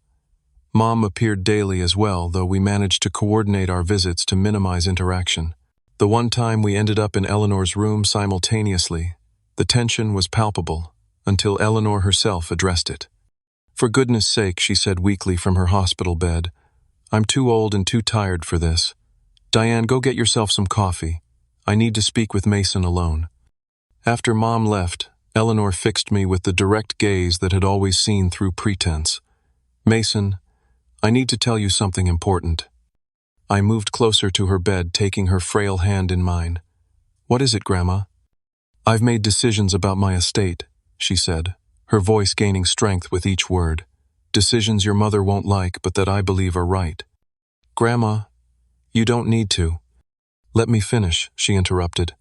Mom appeared daily as well, though we managed to coordinate our visits to minimize interaction. The one time we ended up in Eleanor's room simultaneously, the tension was palpable, until Eleanor herself addressed it. "For goodness sake," she said weakly from her hospital bed, "I'm too old and too tired for this. Diane, go get yourself some coffee. I need to speak with Mason alone." After Mom left, Eleanor fixed me with the direct gaze that had always seen through pretense. "Mason, I need to tell you something important." I moved closer to her bed, taking her frail hand in mine. "What is it, Grandma?" "I've made decisions about my estate," she said, her voice gaining strength with each word. "Decisions your mother won't like, but that I believe are right." "Grandma, you don't need to." "Let me finish," she interrupted.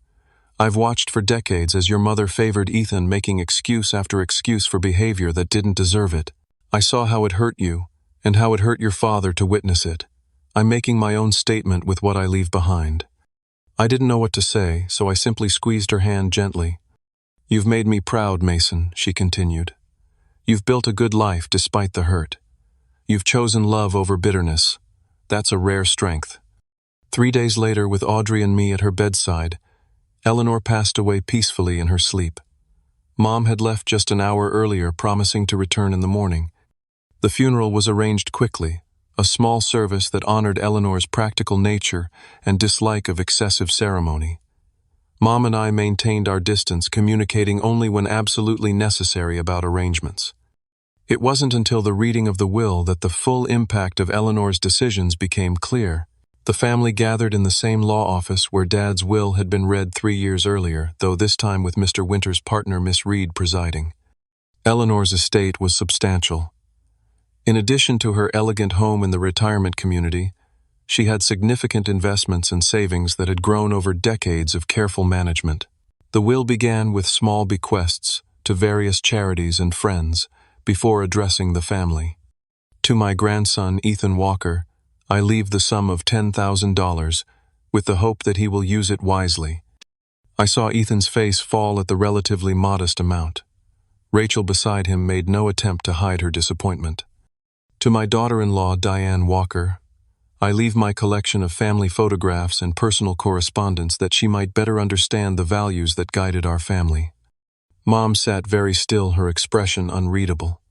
"I've watched for decades as your mother favored Ethan, making excuse after excuse for behavior that didn't deserve it. I saw how it hurt you, and how it hurt your father to witness it. I'm making my own statement with what I leave behind." I didn't know what to say, so I simply squeezed her hand gently. "You've made me proud, Mason," she continued. "You've built a good life despite the hurt. You've chosen love over bitterness. That's a rare strength." 3 days later, with Audrey and me at her bedside, Eleanor passed away peacefully in her sleep. Mom had left just an hour earlier, promising to return in the morning. The funeral was arranged quickly, a small service that honored Eleanor's practical nature and dislike of excessive ceremony. Mom and I maintained our distance, communicating only when absolutely necessary about arrangements. It wasn't until the reading of the will that the full impact of Eleanor's decisions became clear. The family gathered in the same law office where Dad's will had been read 3 years earlier, though this time with Mr. Winter's partner, Miss Reed, presiding. Eleanor's estate was substantial. In addition to her elegant home in the retirement community, she had significant investments and savings that had grown over decades of careful management. The will began with small bequests to various charities and friends before addressing the family. To my grandson, Ethan Walker, I leave the sum of $10,000 with the hope that he will use it wisely. I saw Ethan's face fall at the relatively modest amount. Rachel beside him made no attempt to hide her disappointment. To my daughter-in-law, Diane Walker, I leave my collection of family photographs and personal correspondence that she might better understand the values that guided our family. Mom sat very still, her expression unreadable.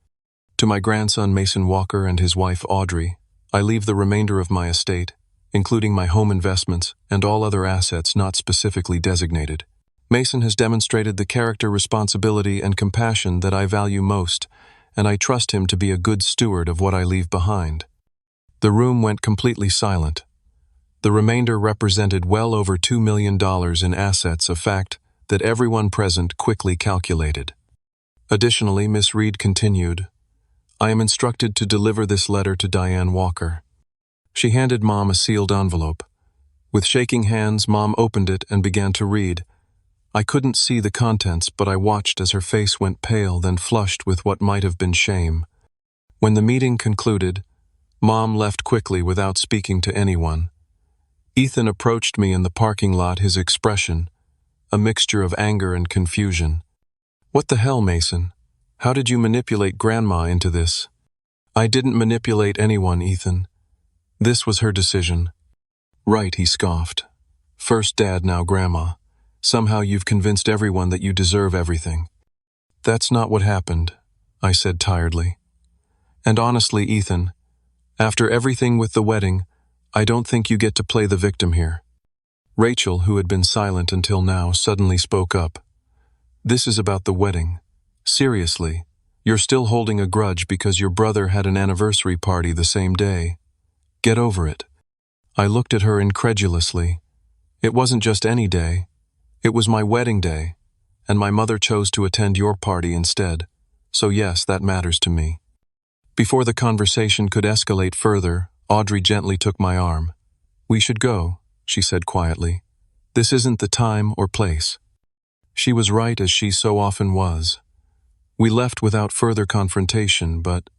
To my grandson, Mason Walker, and his wife, Audrey, I leave the remainder of my estate, including my home investments and all other assets not specifically designated. Mason has demonstrated the character, responsibility, and compassion that I value most, and I trust him to be a good steward of what I leave behind. The room went completely silent. The remainder represented well over $2 million in assets, a fact that everyone present quickly calculated. Additionally, Miss Reed continued, I am instructed to deliver this letter to Diane Walker. She handed Mom a sealed envelope. With shaking hands, Mom opened it and began to read. I couldn't see the contents, but I watched as her face went pale, then flushed with what might have been shame. When the meeting concluded, Mom left quickly without speaking to anyone. Ethan approached me in the parking lot, his expression a mixture of anger and confusion. What the hell, Mason? How did you manipulate Grandma into this? I didn't manipulate anyone, Ethan. This was her decision. Right, he scoffed. First Dad, now Grandma. Somehow you've convinced everyone that you deserve everything. That's not what happened, I said tiredly. And honestly, Ethan, after everything with the wedding, I don't think you get to play the victim here. Rachel, who had been silent until now, suddenly spoke up. This is about the wedding. Seriously, you're still holding a grudge because your brother had an anniversary party the same day. Get over it. I looked at her incredulously. It wasn't just any day. It was my wedding day, and my mother chose to attend your party instead. So yes, that matters to me. Before the conversation could escalate further, Audrey gently took my arm. We should go, she said quietly. This isn't the time or place. She was right, as she so often was. We left without further confrontation, but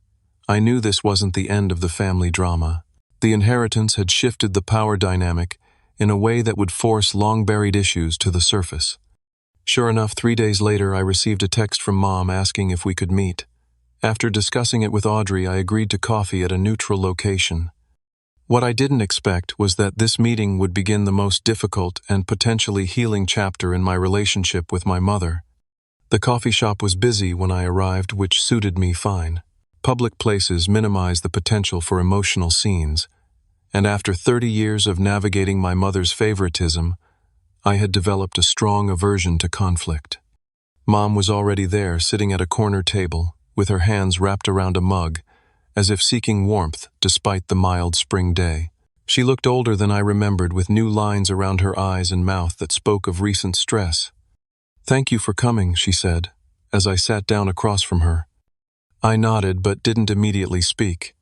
I knew this wasn't the end of the family drama. The inheritance had shifted the power dynamic in a way that would force long-buried issues to the surface. Sure enough, 3 days later, I received a text from Mom asking if we could meet. After discussing it with Audrey, I agreed to coffee at a neutral location. What I didn't expect was that this meeting would begin the most difficult and potentially healing chapter in my relationship with my mother. The coffee shop was busy when I arrived, which suited me fine. Public places minimize the potential for emotional scenes, and after 30 years of navigating my mother's favoritism, I had developed a strong aversion to conflict. Mom was already there, sitting at a corner table, with her hands wrapped around a mug, as if seeking warmth despite the mild spring day. She looked older than I remembered, with new lines around her eyes and mouth that spoke of recent stress. Thank you for coming, she said, as I sat down across from her. I nodded but didn't immediately speak.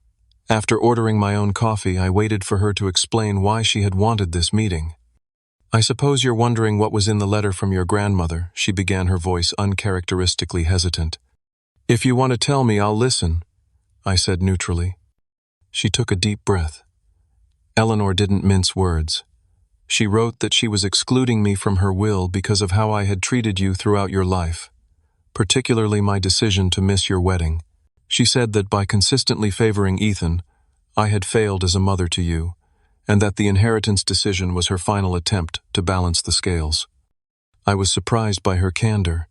After ordering my own coffee, I waited for her to explain why she had wanted this meeting. I suppose you're wondering what was in the letter from your grandmother, she began, her voice uncharacteristically hesitant. If you want to tell me, I'll listen, I said neutrally. She took a deep breath. Eleanor didn't mince words. She wrote that she was excluding me from her will because of how I had treated you throughout your life, particularly my decision to miss your wedding. She said that by consistently favoring Ethan, I had failed as a mother to you, and that the inheritance decision was her final attempt to balance the scales. I was surprised by her candor.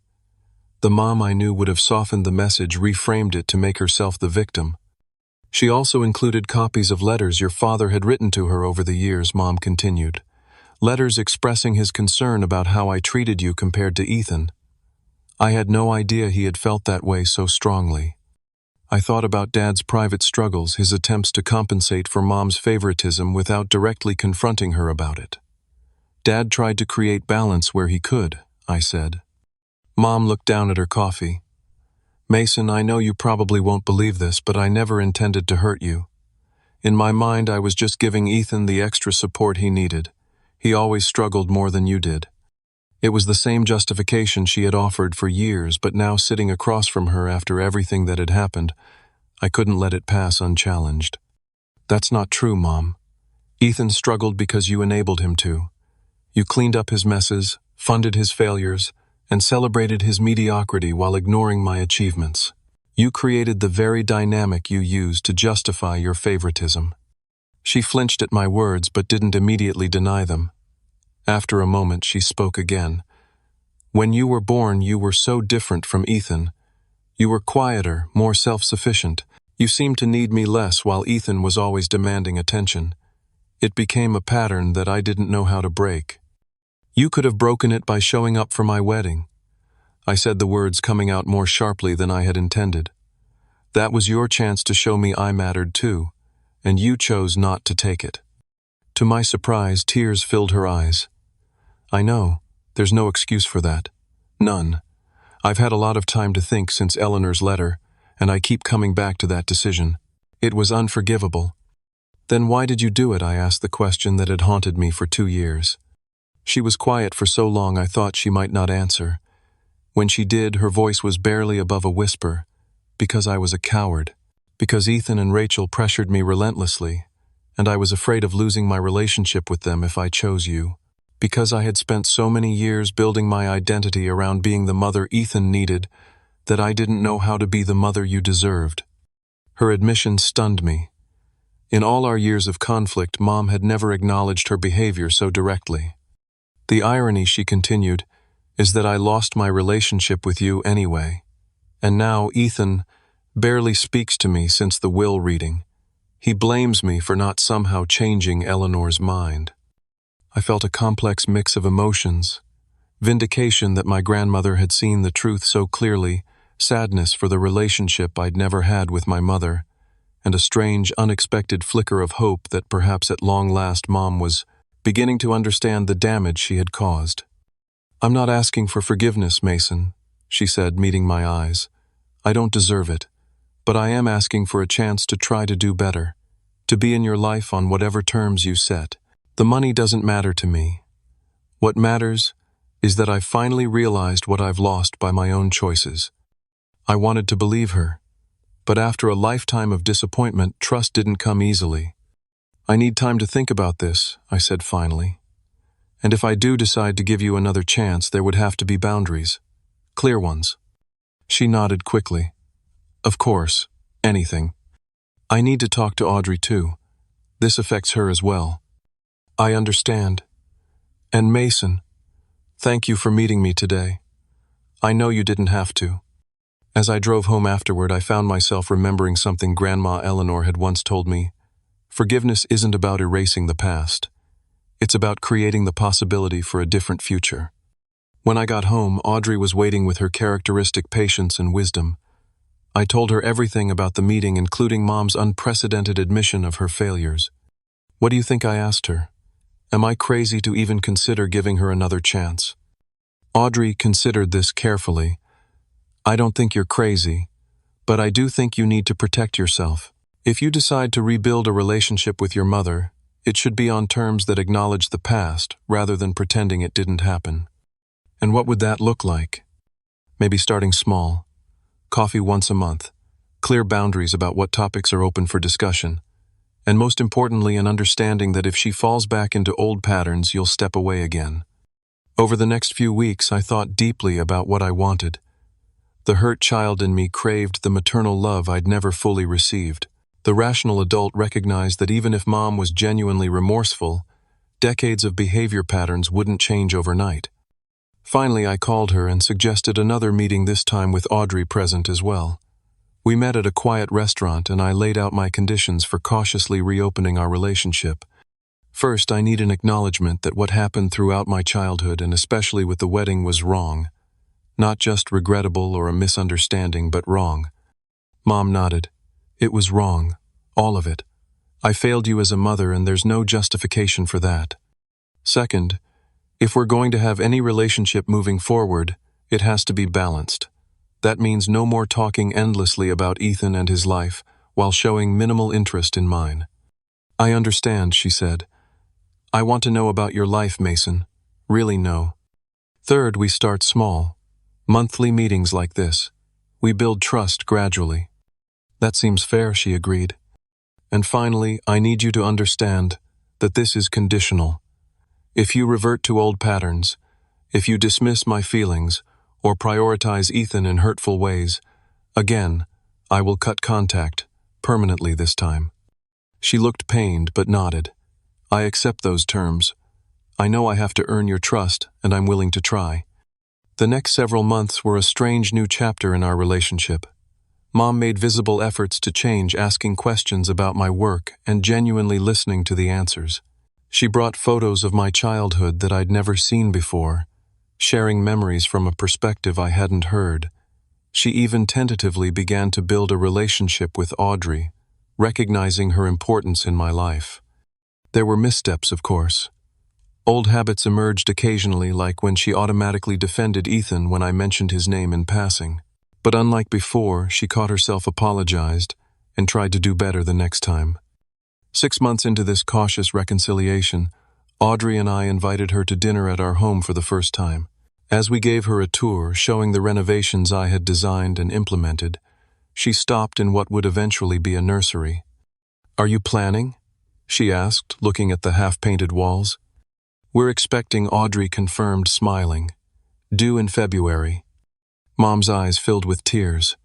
The mom I knew would have softened the message, reframed it to make herself the victim. She also included copies of letters your father had written to her over the years, Mom continued. Letters expressing his concern about how I treated you compared to Ethan. I had no idea he had felt that way so strongly. I thought about Dad's private struggles, his attempts to compensate for Mom's favoritism without directly confronting her about it. Dad tried to create balance where he could, I said. Mom looked down at her coffee. Mason, I know you probably won't believe this, but I never intended to hurt you. In my mind, I was just giving Ethan the extra support he needed. He always struggled more than you did. It was the same justification she had offered for years, but now sitting across from her after everything that had happened, I couldn't let it pass unchallenged. That's not true, Mom. Ethan struggled because you enabled him to. You cleaned up his messes, funded his failures, and celebrated his mediocrity while ignoring my achievements. You created the very dynamic you used to justify your favoritism. She flinched at my words but didn't immediately deny them. After a moment, she spoke again. When you were born, you were so different from Ethan. You were quieter, more self-sufficient. You seemed to need me less while Ethan was always demanding attention. It became a pattern that I didn't know how to break. You could have broken it by showing up for my wedding. I said the words coming out more sharply than I had intended. That was your chance to show me I mattered too, and you chose not to take it. To my surprise, tears filled her eyes. I know, there's no excuse for that. None. I've had a lot of time to think since Eleanor's letter, and I keep coming back to that decision. It was unforgivable. Then why did you do it? I asked the question that had haunted me for 2 years. She was quiet for so long I thought she might not answer. When she did, her voice was barely above a whisper. Because I was a coward. Because Ethan and Rachel pressured me relentlessly, and I was afraid of losing my relationship with them if I chose you. Because I had spent so many years building my identity around being the mother Ethan needed that I didn't know how to be the mother you deserved. Her admission stunned me. In all our years of conflict, Mom had never acknowledged her behavior so directly. The irony, she continued, is that I lost my relationship with you anyway. And now Ethan barely speaks to me since the will reading. He blames me for not somehow changing Eleanor's mind. I felt a complex mix of emotions. Vindication that my grandmother had seen the truth so clearly, sadness for the relationship I'd never had with my mother, and a strange, unexpected flicker of hope that perhaps at long last Mom was beginning to understand the damage she had caused. I'm not asking for forgiveness, Mason, she said, meeting my eyes. I don't deserve it, but I am asking for a chance to try to do better, to be in your life on whatever terms you set. The money doesn't matter to me. What matters is that I finally realized what I've lost by my own choices. I wanted to believe her, but after a lifetime of disappointment, trust didn't come easily. I need time to think about this, I said finally. And if I do decide to give you another chance, there would have to be boundaries. Clear ones. She nodded quickly. Of course, anything. I need to talk to Audrey too. This affects her as well. I understand. And Mason, thank you for meeting me today. I know you didn't have to. As I drove home afterward, I found myself remembering something Grandma Eleanor had once told me. Forgiveness isn't about erasing the past. It's about creating the possibility for a different future. When I got home, Audrey was waiting with her characteristic patience and wisdom. I told her everything about the meeting, including Mom's unprecedented admission of her failures. What do you think I asked her? Am I crazy to even consider giving her another chance? Audrey considered this carefully. I don't think you're crazy, but I do think you need to protect yourself. If you decide to rebuild a relationship with your mother, it should be on terms that acknowledge the past rather than pretending it didn't happen. And what would that look like? Maybe starting small. Coffee once a month. Clear boundaries about what topics are open for discussion. And most importantly, an understanding that if she falls back into old patterns, you'll step away again. Over the next few weeks, I thought deeply about what I wanted. The hurt child in me craved the maternal love I'd never fully received. The rational adult recognized that even if Mom was genuinely remorseful, decades of behavior patterns wouldn't change overnight. Finally, I called her and suggested another meeting, this time with Audrey present as well. We met at a quiet restaurant and I laid out my conditions for cautiously reopening our relationship. First, I need an acknowledgement that what happened throughout my childhood, and especially with the wedding, was wrong. Not just regrettable or a misunderstanding, but wrong. Mom nodded. It was wrong. All of it. I failed you as a mother, and there's no justification for that. Second, if we're going to have any relationship moving forward, it has to be balanced. That means no more talking endlessly about Ethan and his life, while showing minimal interest in mine. I understand, she said. I want to know about your life, Mason. Really know. Third, we start small. Monthly meetings like this. We build trust gradually. That seems fair, she agreed. And finally, I need you to understand that this is conditional. If you revert to old patterns, if you dismiss my feelings, or prioritize Ethan in hurtful ways, again, I will cut contact, permanently this time. She looked pained but nodded. I accept those terms. I know I have to earn your trust, and I'm willing to try. The next several months were a strange new chapter in our relationship. Mom made visible efforts to change, asking questions about my work and genuinely listening to the answers. She brought photos of my childhood that I'd never seen before, sharing memories from a perspective I hadn't heard. She even tentatively began to build a relationship with Audrey, recognizing her importance in my life. There were missteps, of course. Old habits emerged occasionally, like when she automatically defended Ethan when I mentioned his name in passing. But unlike before, she caught herself, apologized, and tried to do better the next time. 6 months into this cautious reconciliation, Audrey and I invited her to dinner at our home for the first time. As we gave her a tour, showing the renovations I had designed and implemented, she stopped in what would eventually be a nursery. "Are you planning?" she asked, looking at the half-painted walls. "We're expecting," Audrey confirmed, smiling. "Due in February." Mom's eyes filled with tears.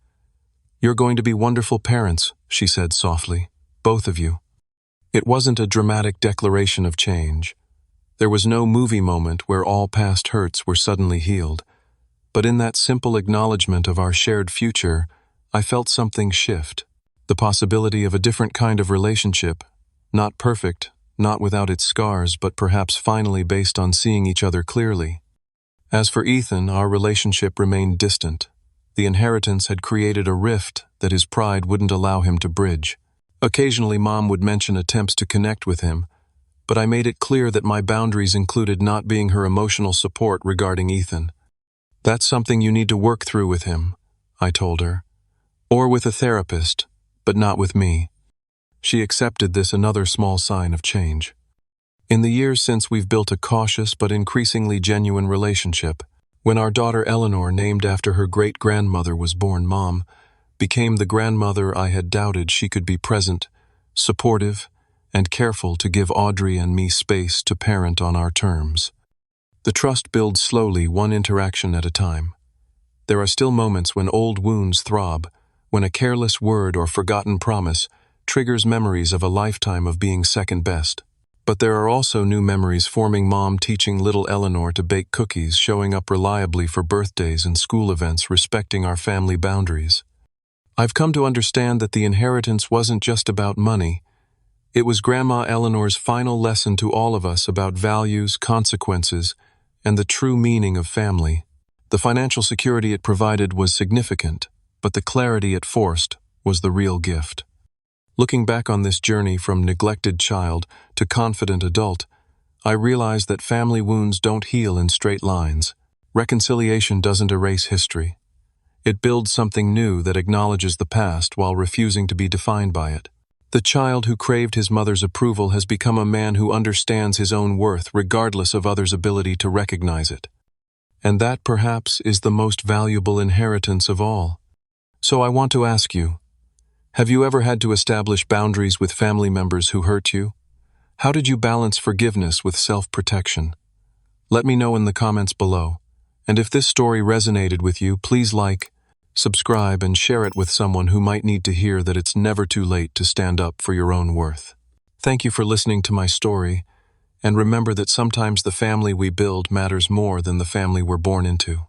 "You're going to be wonderful parents," she said softly. "Both of you." It wasn't a dramatic declaration of change. There was no movie moment where all past hurts were suddenly healed. But in that simple acknowledgement of our shared future, I felt something shift. The possibility of a different kind of relationship, not perfect, not without its scars, but perhaps finally based on seeing each other clearly. As for Ethan, our relationship remained distant. The inheritance had created a rift that his pride wouldn't allow him to bridge. Occasionally, Mom would mention attempts to connect with him, but I made it clear that my boundaries included not being her emotional support regarding Ethan. "That's something you need to work through with him," I told her. "Or with a therapist, but not with me." She accepted this, another small sign of change. In the years since, we've built a cautious but increasingly genuine relationship. When our daughter Eleanor, named after her great-grandmother, was born, Mom became the grandmother I had doubted she could be: present, supportive, and careful to give Audrey and me space to parent on our terms. The trust builds slowly, one interaction at a time. There are still moments when old wounds throb, when a careless word or forgotten promise triggers memories of a lifetime of being second best. But there are also new memories forming: Mom teaching little Eleanor to bake cookies, showing up reliably for birthdays and school events, respecting our family boundaries. I've come to understand that the inheritance wasn't just about money. It was Grandma Eleanor's final lesson to all of us about values, consequences, and the true meaning of family. The financial security it provided was significant, but the clarity it forced was the real gift. Looking back on this journey from neglected child to confident adult, I realized that family wounds don't heal in straight lines. Reconciliation doesn't erase history. It builds something new that acknowledges the past while refusing to be defined by it. The child who craved his mother's approval has become a man who understands his own worth regardless of others' ability to recognize it. And that, perhaps, is the most valuable inheritance of all. So I want to ask you, have you ever had to establish boundaries with family members who hurt you? How did you balance forgiveness with self-protection? Let me know in the comments below. And if this story resonated with you, please like, subscribe, and share it with someone who might need to hear that it's never too late to stand up for your own worth. Thank you for listening to my story, and remember that sometimes the family we build matters more than the family we're born into.